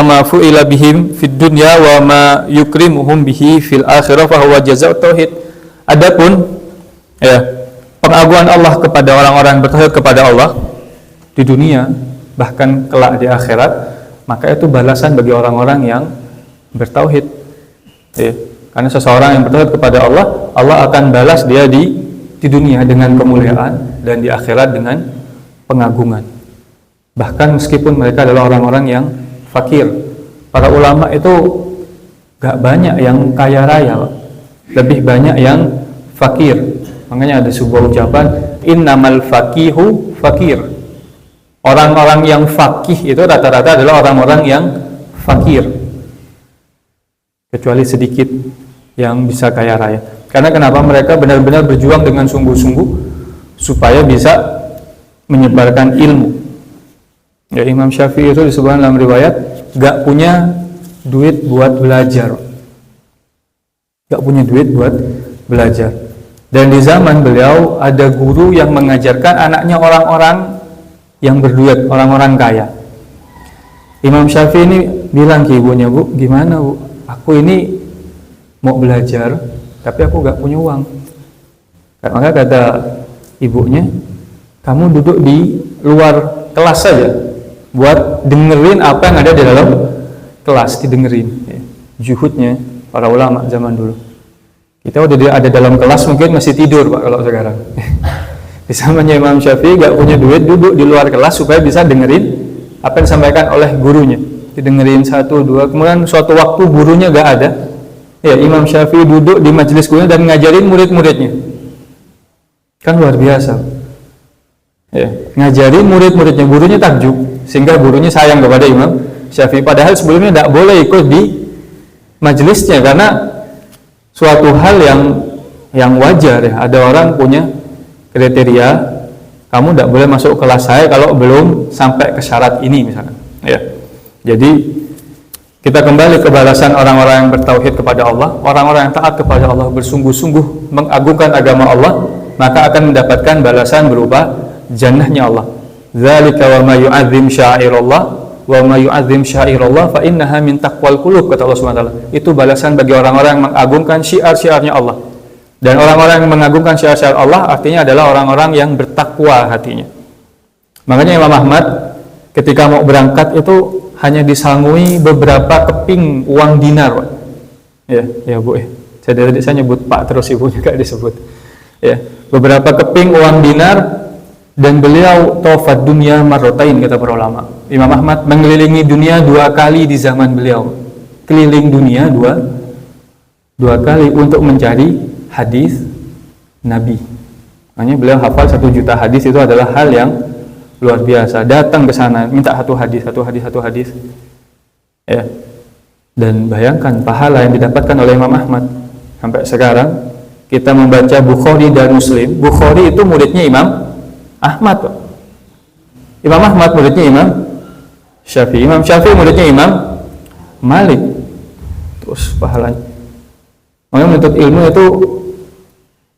ma fu'ila bihim fid dunya wa ma yukrimuhum bihi fil akhirah fa huwa jazaa'ut tauhid. Adapun pengagungan Allah kepada orang-orang bertauhid kepada Allah di dunia bahkan kelak di akhirat, maka itu balasan bagi orang-orang yang bertauhid. Karena seseorang yang bertauhid kepada Allah, Allah akan balas dia di dunia dengan kemuliaan dan di akhirat dengan pengagungan. Bahkan meskipun mereka adalah orang-orang yang fakir. Para ulama itu gak banyak yang kaya raya, lebih banyak yang fakir. Makanya ada sebuah ucapan, innamal faqihu fakir. Orang-orang yang fakih itu rata-rata adalah orang-orang yang fakir, kecuali sedikit yang bisa kaya raya. Karena kenapa? Mereka benar-benar berjuang dengan sungguh-sungguh supaya bisa menyebarkan ilmu. Ya, Imam Syafi'i itu disebutkan dalam riwayat gak punya duit buat belajar, gak punya duit buat belajar. Dan di zaman beliau ada guru yang mengajarkan anaknya orang-orang yang berduit, orang-orang kaya. Imam Syafi'i ini bilang ke ibunya, Bu, gimana Bu? Aku ini mau belajar, tapi aku gak punya uang. Maka kata ibunya, kamu duduk di luar kelas saja, buat dengerin apa yang ada di dalam kelas, didengerin. Juhudnya para ulama zaman dulu. Kita udah ada dalam kelas mungkin masih tidur Pak kalau sekarang. Di zamannya Imam Syafi'i gak punya duit, duduk di luar kelas supaya bisa dengerin apa yang disampaikan oleh gurunya. Didengerin 1, 2, kemudian suatu waktu gurunya gak ada. Ya, Imam Syafi'i duduk di majelis gurunya dan ngajarin murid-muridnya. Kan luar biasa. Ya, ngajarin murid-muridnya, gurunya takjub, sehingga gurunya sayang kepada Imam Syafi'i. Padahal sebelumnya tidak boleh ikut di majelisnya karena suatu hal yang wajar ya. Ada orang punya kriteria, kamu tidak boleh masuk kelas saya kalau belum sampai ke syarat ini misalkan. Ya, jadi kita kembali ke balasan orang-orang yang bertauhid kepada Allah, orang-orang yang taat kepada Allah, bersungguh-sungguh mengagungkan agama Allah, maka akan mendapatkan balasan berupa jannahnya Allah. Dzalika wa ma yu'azzim sya'irallah wa ma yu'azzim sya'irallah fa innaha min taqwal qulub, kata Allah Subhanahu wa taala. Itu balasan bagi orang-orang yang mengagungkan syiar-syiarnya Allah. Dan orang-orang yang mengagungkan syiar-syiar Allah artinya adalah orang-orang yang bertakwa hatinya. Makanya Imam Ahmad ketika mau berangkat itu hanya disangui beberapa keping uang dinar, Pak. Ya Bu, saya nyebut Pak terus ibunya gak disebut. Ya, beberapa keping uang dinar. Dan beliau tawafat dunia marrotain, kata para ulama. Imam Ahmad mengelilingi dunia 2 kali di zaman beliau. Keliling dunia dua kali untuk mencari hadis Nabi. Makanya beliau hafal 1 juta hadis, itu adalah hal yang luar biasa. Datang ke sana minta satu hadis. Ya. Dan bayangkan pahala yang didapatkan oleh Imam Ahmad. Sampai sekarang kita membaca Bukhari dan Muslim. Bukhari itu muridnya Imam Ahmad, Pak. Imam Ahmad muridnya Imam Syafi'i. Imam Syafi'i muridnya Imam Malik. Terus pahalanya. Makanya menuntut ilmu itu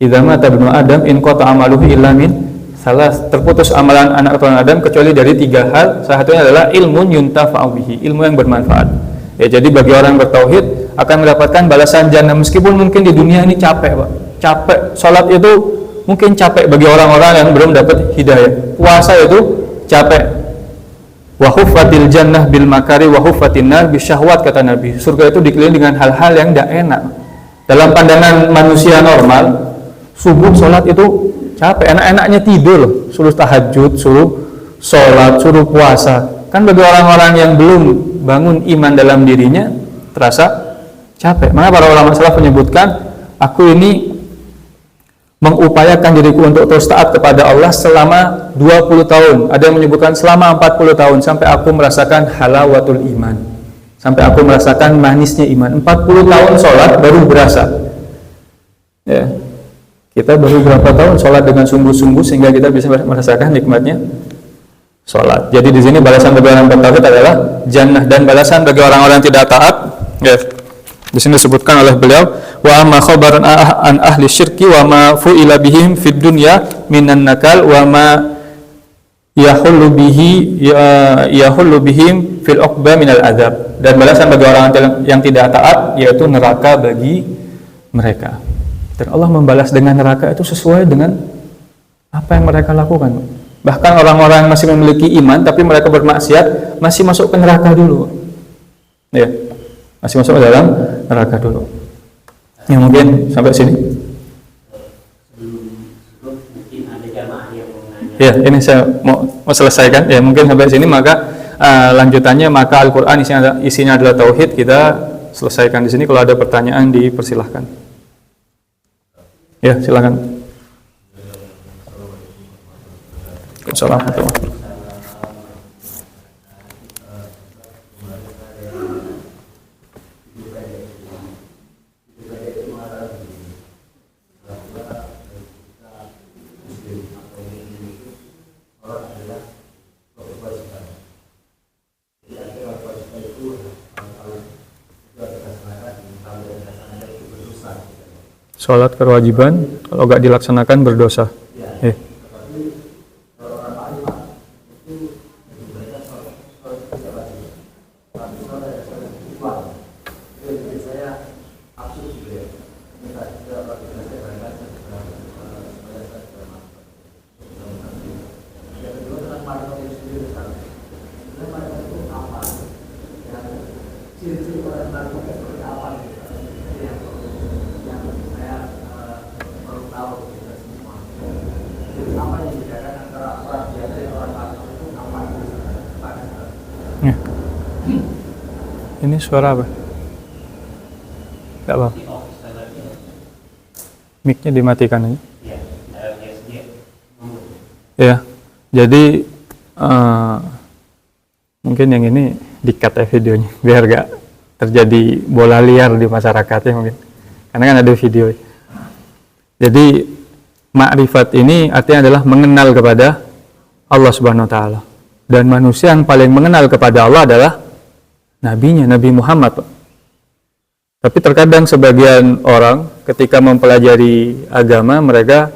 idza mata ibnu Adam in qata amaluhu illa min salas. Terputus amalan anak keturunan Adam kecuali dari 3 hal. Salah satunya adalah ilmun yuntafa'u bihi, ilmu yang bermanfaat. Ya, jadi bagi orang yang bertauhid akan mendapatkan balasan jannah meskipun mungkin di dunia ini capek, Pak. Capek. Salat itu mungkin capek bagi orang-orang yang belum dapat hidayah. Puasa itu capek. Wa huffatil jannah bil makari wa huffatin nar bisyahwat, kata Nabi. Surga itu dikelilingi dengan hal-hal yang tidak enak. Dalam pandangan manusia normal, subuh sholat itu capek, enak-enaknya tidur, suruh tahajud, suruh sholat, suruh puasa. Kan bagi orang-orang yang belum bangun iman dalam dirinya terasa capek. Maka para ulama salaf menyebutkan, aku ini mengupayakan diriku untuk terus taat kepada Allah selama 20 tahun. Ada yang menyebutkan selama 40 tahun sampai aku merasakan halawatul iman. Sampai aku merasakan manisnya iman. 40 tahun sholat baru berasa. Ya. Kita baru berapa tahun sholat dengan sungguh-sungguh sehingga kita bisa merasakan nikmatnya sholat. Jadi di sini balasan bagi orang bertauhid adalah jannah, dan balasan bagi orang-orang yang tidak taat, ya, Di sini disebutkan oleh beliau, wa amma khabaran an ahli syirki wa ma fu'ila bihim fid dunya minan nakal wa ma yahullu bihim fil uqba minal adzab. Dan balasan bagi orang yang tidak taat yaitu neraka bagi mereka. Dan Allah membalas dengan neraka itu sesuai dengan apa yang mereka lakukan. Bahkan orang-orang yang masih memiliki iman tapi mereka bermaksiat masih masuk ke neraka dulu. Ya. Masih masuk ke dalam neraka dulu. Ya, mungkin sampai sini. Ya, ini saya mau selesaikan. Ya, mungkin sampai sini, maka lanjutannya maka Al-Qur'an isinya adalah tauhid. Kita selesaikan di sini. Kalau ada pertanyaan dipersilahkan. Ya, silakan. Assalamualaikum. Sholat kewajiban, kalau nggak dilaksanakan berdosa. Ini suara apa? Gak apa. Mic-nya dimatikan aja. Ya, jadi mungkin yang ini di-cut ya videonya, biar gak terjadi bola liar di masyarakatnya mungkin. Karena kan ada video. Jadi ma'rifat ini artinya adalah mengenal kepada Allah Subhanahu wa taala. Dan manusia yang paling mengenal kepada Allah adalah nabinya, Nabi Muhammad, Pak. Tapi terkadang sebagian orang ketika mempelajari agama, mereka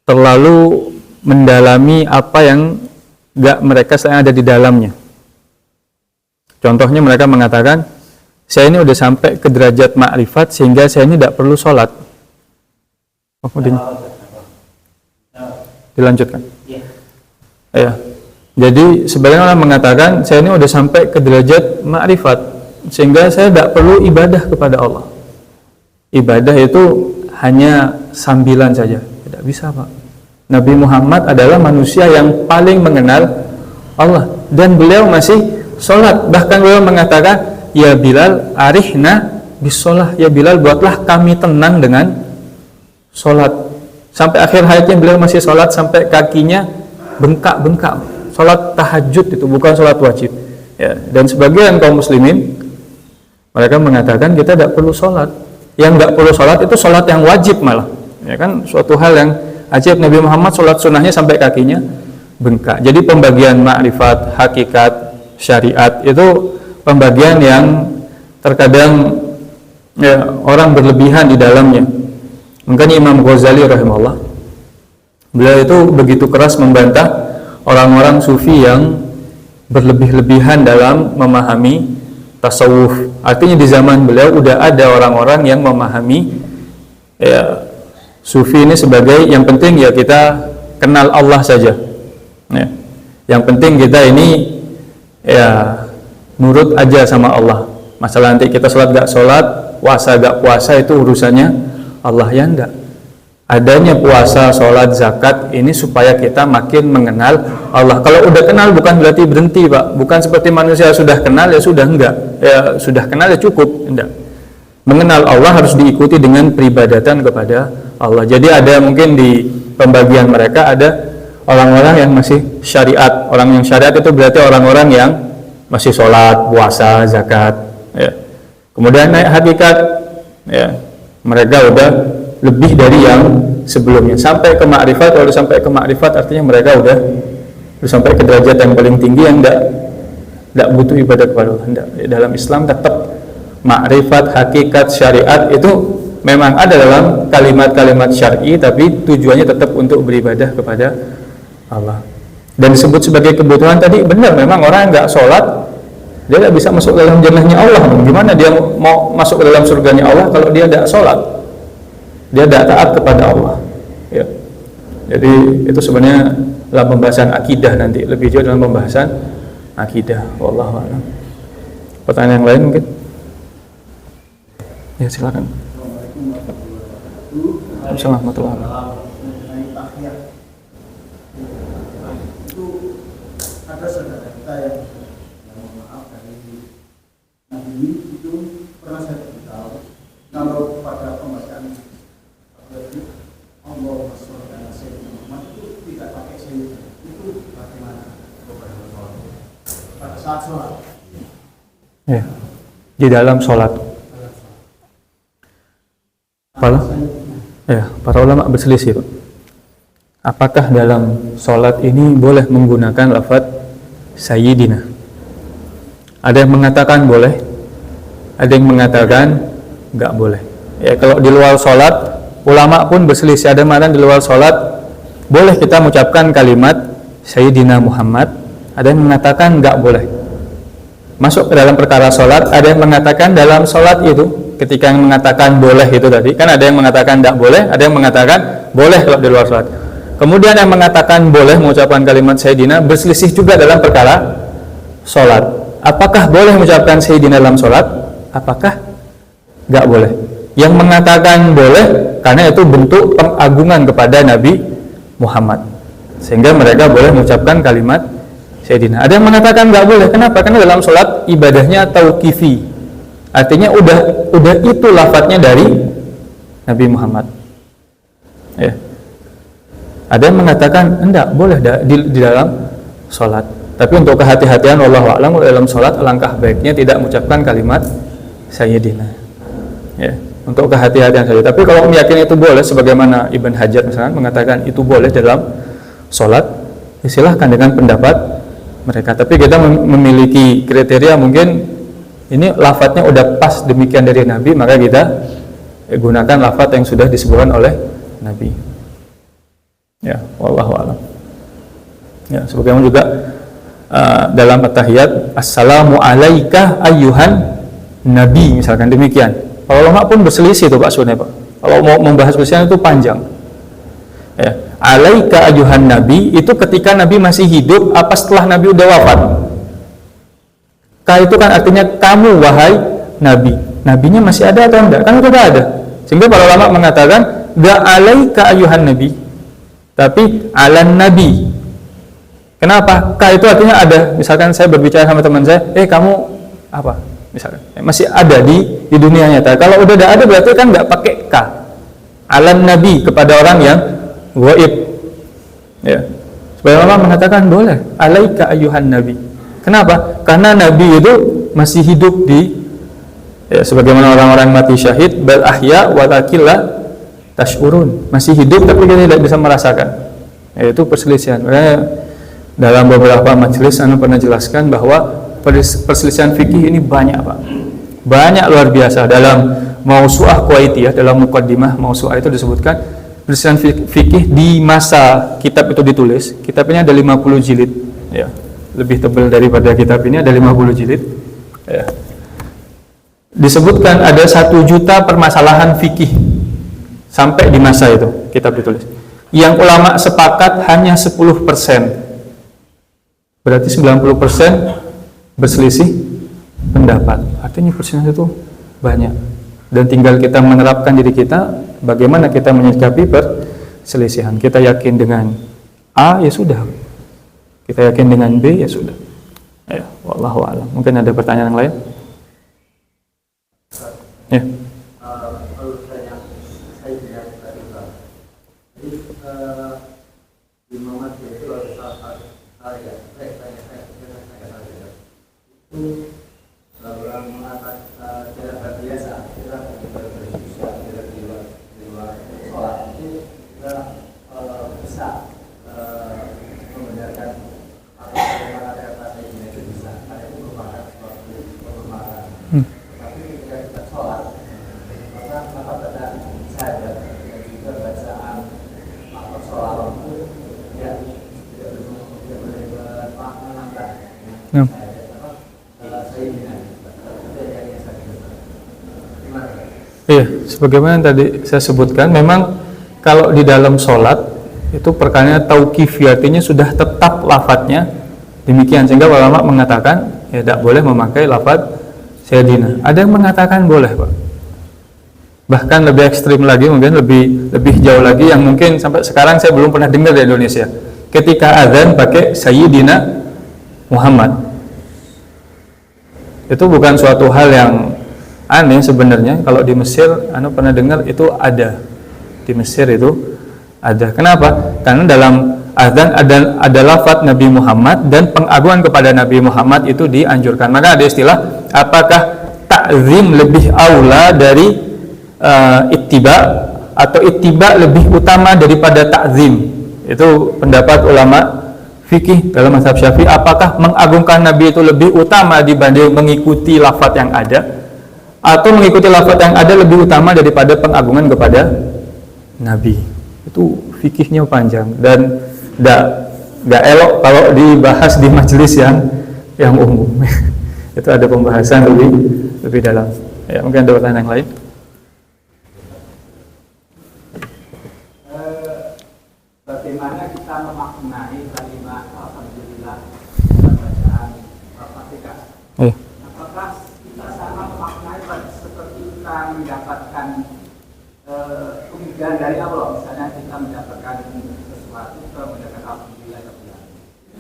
terlalu mendalami apa yang mereka sedang ada di dalamnya. Contohnya mereka mengatakan, saya ini udah sampai ke derajat makrifat sehingga saya ini tidak perlu sholat. Dilanjutkan. Ya. Jadi sebagian orang mengatakan saya ini udah sampai ke derajat makrifat sehingga saya tidak perlu ibadah kepada Allah. Ibadah itu hanya sambilan saja. Tidak bisa, Pak. Nabi Muhammad adalah manusia yang paling mengenal Allah dan beliau masih sholat. Bahkan beliau mengatakan, ya Bilal, arihna bisolah. Ya Bilal, buatlah kami tenang dengan sholat. Sampai akhir hayatnya beliau masih sholat sampai kakinya bengkak-bengkak. Sholat tahajud itu bukan sholat wajib. Ya, dan sebagian kaum muslimin mereka mengatakan kita tidak perlu sholat. Yang tidak perlu sholat itu sholat yang wajib malah. Ya kan, suatu hal yang ajib. Nabi Muhammad sholat sunnahnya sampai kakinya bengkak. Jadi pembagian makrifat, hakikat, syariat itu pembagian yang terkadang ya, orang berlebihan di dalamnya. Makanya Imam Ghazali rahimahullah, beliau itu begitu keras membantah orang-orang sufi yang berlebih-lebihan dalam memahami tasawuf. Artinya di zaman beliau udah ada orang-orang yang memahami ya, sufi ini sebagai yang penting ya kita kenal Allah saja. Ya. Yang penting kita ini ya nurut aja sama Allah. Masalah nanti kita sholat gak sholat, puasa gak puasa itu urusannya Allah, ya enggak. Adanya puasa, sholat, zakat ini supaya kita makin mengenal Allah. Kalau udah kenal bukan berarti berhenti, Pak. Bukan seperti manusia sudah kenal ya sudah, enggak. Ya sudah kenal ya cukup, enggak. Mengenal Allah harus diikuti dengan peribadatan kepada Allah. Jadi ada mungkin di pembagian mereka ada orang-orang yang masih syariat. Orang yang syariat itu berarti orang-orang yang masih sholat, puasa, zakat. Ya. Kemudian naik hakikat, ya mereka udah lebih dari yang sebelumnya. Sampai ke makrifat, kalau sampai ke makrifat artinya mereka udah sampai ke derajat yang paling tinggi yang tidak butuh ibadah kepada Allah. Dalam Islam tetap Ma'rifat, hakikat, syariat itu memang ada dalam kalimat-kalimat syar'i, tapi tujuannya tetap untuk beribadah kepada Allah. Dan disebut sebagai kebutuhan tadi, benar, memang orang nggak sholat dia tidak bisa masuk dalam jannahnya Allah. Gimana dia mau masuk ke dalam surganya Allah kalau dia tidak sholat, dia tidak taat kepada Allah, ya. Jadi itu sebenarnya dalam pembahasan akidah, nanti lebih jauh dalam pembahasan akidah. Wallahu a'lam. Pertanyaan yang lain mungkin? Ya, silakan. Assalamualaikum warahmatullahi wabarakatuh. Ada saudara kita yang mohon maaf dari Nabi itu pernah saya beritahu kalau pada pembacaan Allahumma sholli ala sayyidina Muhammad itu tidak pakai sayyidina, itu bagaimana pada saat sholat? Ya, di dalam sholat. Para ulama berselisih, Pak. Apakah dalam sholat ini boleh menggunakan lafaz sayyidina? Ada yang mengatakan boleh, ada yang mengatakan enggak boleh. Ya, kalau di luar sholat, ulama pun berselisih. Ada yang mengatakan di luar sholat boleh kita mengucapkan kalimat Sayyidina Muhammad, ada yang mengatakan enggak boleh. Masuk ke dalam perkara sholat, ada yang mengatakan dalam sholat itu, ketika yang mengatakan boleh itu tadi, kan ada yang mengatakan enggak boleh, ada yang mengatakan boleh kalau di luar sholat. Kemudian yang mengatakan boleh mengucapkan kalimat Sayyidina berselisih juga dalam perkara sholat. Apakah boleh mengucapkan Sayyidina dalam sholat? Apakah enggak boleh? Yang mengatakan boleh karena itu bentuk pengagungan kepada Nabi Muhammad, sehingga mereka boleh mengucapkan kalimat Sayyidina. Ada yang mengatakan enggak boleh. Kenapa? Karena dalam sholat ibadahnya tauqifi, artinya udah itu lafadznya dari Nabi Muhammad, ya. Ada yang mengatakan enggak boleh di dalam sholat. Tapi untuk kehati-hatian, wallahu a'lam, dalam sholat alangkah baiknya tidak mengucapkan kalimat Sayyidina, ya, untuk kehati-hatian saja. Tapi kalau meyakini itu boleh, sebagaimana Ibn Hajar misalnya mengatakan itu boleh dalam sholat, silahkan dengan pendapat mereka. Tapi kita memiliki kriteria, mungkin ini lafadznya udah pas demikian dari Nabi, maka kita gunakan lafadz yang sudah disebutkan oleh Nabi. Ya, wallahu a'lam. Ya, sebagaimana juga dalam at-tahiyat, assalamu alaika ayyuhan nabi, misalkan demikian. Para ulama pun berselisih itu Pak Sunai, Pak. Kalau mau membahas khususnya itu panjang. Ya, alaika ayyuhan nabi itu ketika Nabi masih hidup apa setelah Nabi udah wafat? Ka itu kan artinya kamu wahai Nabi. Nabinya masih ada atau enggak? Kan sudah ada. Sehingga para ulama mengatakan enggak alaika ayyuhan nabi, tapi alan nabi. Kenapa? Ka itu artinya ada. Misalkan saya berbicara sama teman saya, kamu apa? Misalkan masih ada di dunia nyata. Kalau udah ada berarti kan nggak pakai ka. Alan nabi, kepada orang yang gaib. Ya. Supaya Allah mengatakan boleh. Alaika ayyuhan nabi. Kenapa? Karena nabi itu masih hidup sebagaimana orang-orang mati syahid, bal ahya walakinna tash'urun, masih hidup tapi kita tidak bisa merasakan. Itu perselisihan. Makanya dalam beberapa majelis saya pernah jelaskan bahwa perselisihan fikih ini banyak, Pak. Banyak, luar biasa. Dalam Mausu'ah Kuwaitiyah, dalam muqaddimah Mausu'ah itu disebutkan perselisihan fikih di masa kitab itu ditulis. Kitab ini ada 50 jilid, ya. Lebih tebal daripada kitab ini, ada 50 jilid, ya. Disebutkan ada 1 juta permasalahan fikih sampai di masa itu kitab ditulis. Yang ulama sepakat hanya 10%. Berarti 90% berselisih pendapat. Artinya perselisihan itu banyak. Dan tinggal kita menerapkan diri kita, bagaimana kita menyikapi perselisihan. Kita yakin dengan A, ya sudah. Kita yakin dengan B, ya sudah. Ya, wallahu a'lam. Mungkin ada pertanyaan yang lain? Ya. Ya. Iya, sebagaimana tadi saya sebutkan, memang kalau di dalam sholat itu perkaranya tauqifi, artinya sudah tetap lafadznya demikian, sehingga ulama mengatakan ya tidak boleh memakai lafadz sayyidina. Ada yang mengatakan boleh, Pak. Bahkan lebih ekstrim lagi, mungkin lebih jauh lagi, yang mungkin sampai sekarang saya belum pernah dengar di Indonesia. Ketika azan pakai sayyidina Muhammad. Itu bukan suatu hal yang aneh sebenarnya. Kalau di Mesir, Anda pernah dengar itu ada. Di Mesir itu ada. Kenapa? Karena dalam azan ada lafaz Nabi Muhammad, dan pengagungan kepada Nabi Muhammad itu dianjurkan. Maka ada istilah, apakah ta'zim lebih aula dari ittiba, atau ittiba lebih utama daripada ta'zim? Itu pendapat ulama fikih dalam mazhab Syafi'i. Apakah mengagungkan Nabi itu lebih utama dibanding mengikuti lafaz yang ada, atau mengikuti lafaz yang ada lebih utama daripada pengagungan kepada Nabi? Itu fikihnya panjang dan nggak elok kalau dibahas di majelis yang umum. Itu ada pembahasan lebih dalam. Ya, mungkin ada pertanyaan yang lain. Bagaimana kita memaknai kalimat alhamdulillah dalam bacaan Al-Fatihah? Apakah kita sama memaknai seperti kita mendapatkan kemudahan dari Allah? Misalnya kita mendapatkan sesuatu, kita mendapatkan alhamdulillah.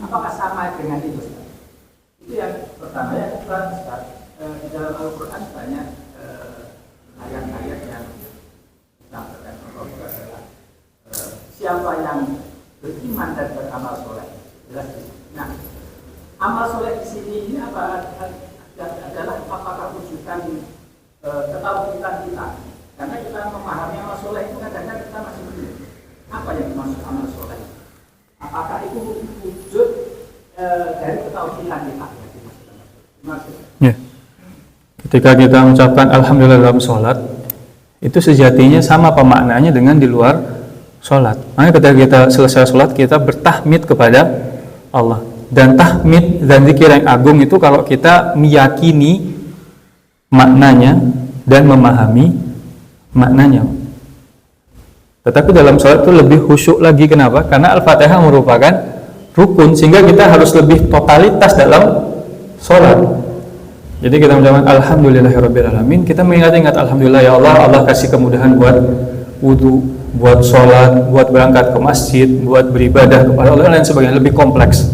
Apakah sama dengan itu? Itu yang pertama. Yang kedua, di dalam Al-Quran banyak ayat-ayat yang disampaikan Allah adalah siapa yang beriman dan beramal soleh. Jelas. Nah, amal soleh di sini ini apa adalah apakah wujudan ketauhidan kita? Karena kita memahami amal soleh itu kadang-kadang kita masih bingung. Apa yang dimaksud amal soleh? Apakah itu wujud dari ketauhidan kita? Ya. Ketika kita mengucapkan alhamdulillah dalam sholat, itu sejatinya sama pemaknaannya dengan di luar sholat. Makanya ketika kita selesai sholat, kita bertahmid kepada Allah. Dan tahmid dan zikir yang agung itu kalau kita meyakini maknanya dan memahami maknanya. Tetapi dalam sholat itu lebih khusyuk lagi. Kenapa? Karena Al-Fatihah merupakan rukun, sehingga kita harus lebih totalitas dalam sholat. Jadi kita mengucapkan alhamdulillahirrabbilalamin, kita mengingat alhamdulillah ya Allah, Allah kasih kemudahan buat wudu, buat sholat, buat berangkat ke masjid, buat beribadah kepada Allah, dan lain sebagainya, lebih kompleks.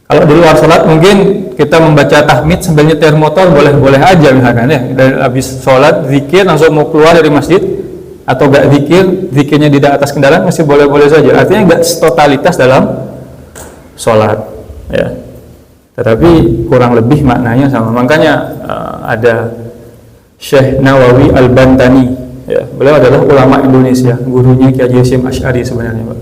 Kalau di luar sholat mungkin kita membaca tahmid sambil nyetir motor boleh-boleh aja misalkan ya, dari habis sholat zikir langsung mau keluar dari masjid, atau gak zikirnya di atas kendaraan masih boleh-boleh saja. Artinya gak totalitas dalam sholat ya. Tetapi kurang lebih maknanya sama. Makanya ada Syekh Nawawi Al-Bantani ya. Beliau adalah ulama Indonesia, gurunya Kiai Hasyim Asy'ari sebenarnya, Pak.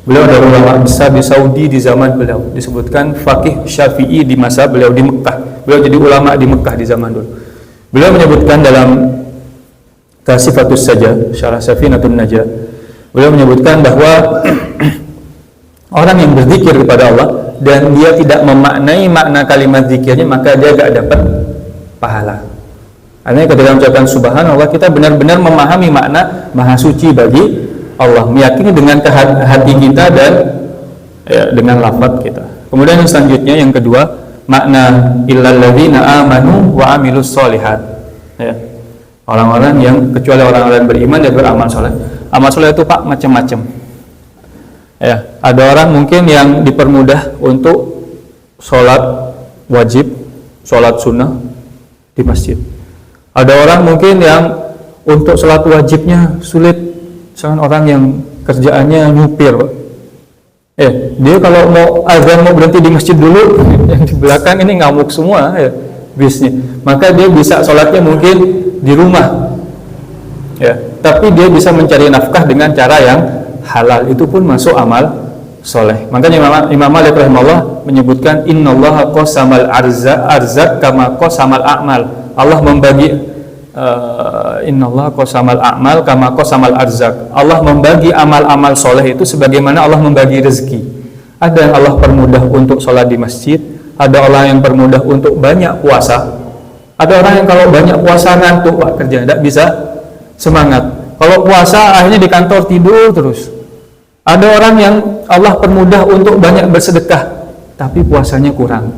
Beliau adalah ulama besar di Saudi di zaman beliau. Disebutkan faqih Syafi'i di masa beliau di Mekah. Beliau jadi ulama di Mekah di zaman dulu. Beliau menyebutkan dalam Tasifatus Saja, Syarah Safinatun Najah, beliau menyebutkan bahwa orang yang berzikir kepada Allah dan dia tidak memaknai makna kalimat zikirnya, maka dia gak dapat pahala. Artinya ketika mengucapkan subhanallah, kita benar-benar memahami makna maha suci bagi Allah, meyakini dengan hati kita dan ya, dengan lafaz kita. Kemudian yang selanjutnya, yang kedua, makna illal ladzina amanu wa amilus sholihat ya. Orang-orang yang, kecuali orang-orang beriman dan beramal soleh. Amal soleh itu Pak macam-macam ya. Ada orang mungkin yang dipermudah untuk sholat wajib, sholat sunnah di masjid. Ada orang mungkin yang untuk sholat wajibnya sulit. Misalkan orang yang kerjaannya nyupir, Pak. Dia kalau mau azan mau berhenti di masjid dulu, yang di belakang ini ngamuk semua ya bisnya. Maka dia bisa sholatnya mungkin di rumah ya. Tapi dia bisa mencari nafkah dengan cara yang halal, itu pun masuk amal soleh. Makanya Imam Malik rahimahullah menyebutkan innallaha qasamal arzaq kama qasamal a'mal. Allah membagi innallaha qasamal a'mal kama qasamal arzak. Allah membagi amal-amal soleh itu sebagaimana Allah membagi rezeki. Ada yang Allah permudah untuk sholat di masjid, ada orang yang permudah untuk banyak puasa, ada orang yang kalau banyak puasa ngantuk Pak kerja, tidak bisa semangat. Kalau puasa akhirnya di kantor tidur terus. Ada orang yang Allah permudah untuk banyak bersedekah, tapi puasanya kurang.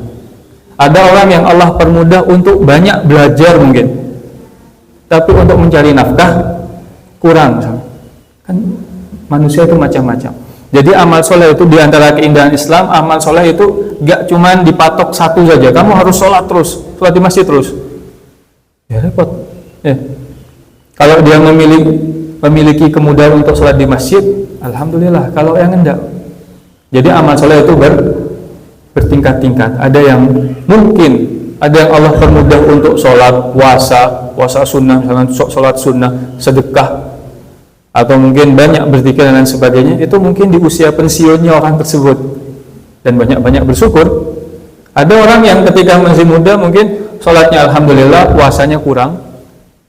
Ada orang yang Allah permudah untuk banyak belajar mungkin, tapi untuk mencari nafkah kurang. Kan manusia itu macam-macam. Jadi amal soleh itu diantara keindahan Islam, amal soleh itu gak cuman dipatok satu saja. Kamu harus sholat terus, sholat di masjid terus. Ya repot. Ya. Kalau dia memiliki kemudahan untuk sholat di masjid, alhamdulillah. Kalau yang enggak, jadi amal soleh itu bertingkat-tingkat. Ada yang mungkin, ada yang Allah permudah untuk sholat, puasa sunnah, misalnya sholat sunnah, sedekah, atau mungkin banyak berzikir dan lain sebagainya. Itu mungkin di usia pensiunnya orang tersebut, dan banyak-banyak bersyukur. Ada orang yang ketika masih muda mungkin sholatnya alhamdulillah, puasanya kurang,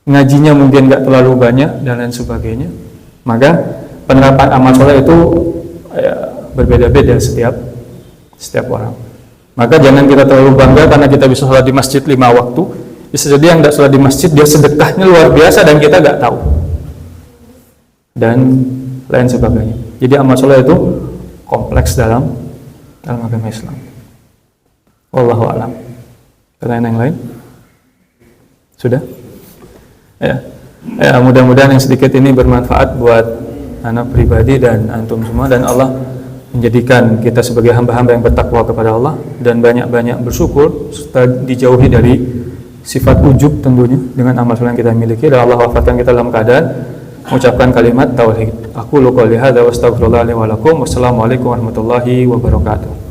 ngajinya mungkin gak terlalu banyak dan lain sebagainya. Maka penerapan amal soleh itu berbeda-beda setiap orang. Maka jangan kita terlalu bangga karena kita bisa sholat di masjid 5 waktu. Bisa jadi yang tidak sholat di masjid dia sedekahnya luar biasa dan kita gak tahu, dan lain sebagainya. Jadi amal soleh itu kompleks dalam agama Islam. Wallahu a'lam. Pertanyaan yang lain? Sudah? Ya, mudah-mudahan yang sedikit ini bermanfaat buat anak pribadi dan antum semua, dan Allah menjadikan kita sebagai hamba-hamba yang bertakwa kepada Allah dan banyak-banyak bersyukur serta dijauhi dari sifat ujub tentunya dengan amal soleh yang kita miliki, dan Allah wafatkan kita dalam keadaan mengucapkan kalimat tauhid. Aku qouli hadza wa astaghfirullah li wa lakum. Wassalamualaikum warahmatullahi wabarakatuh.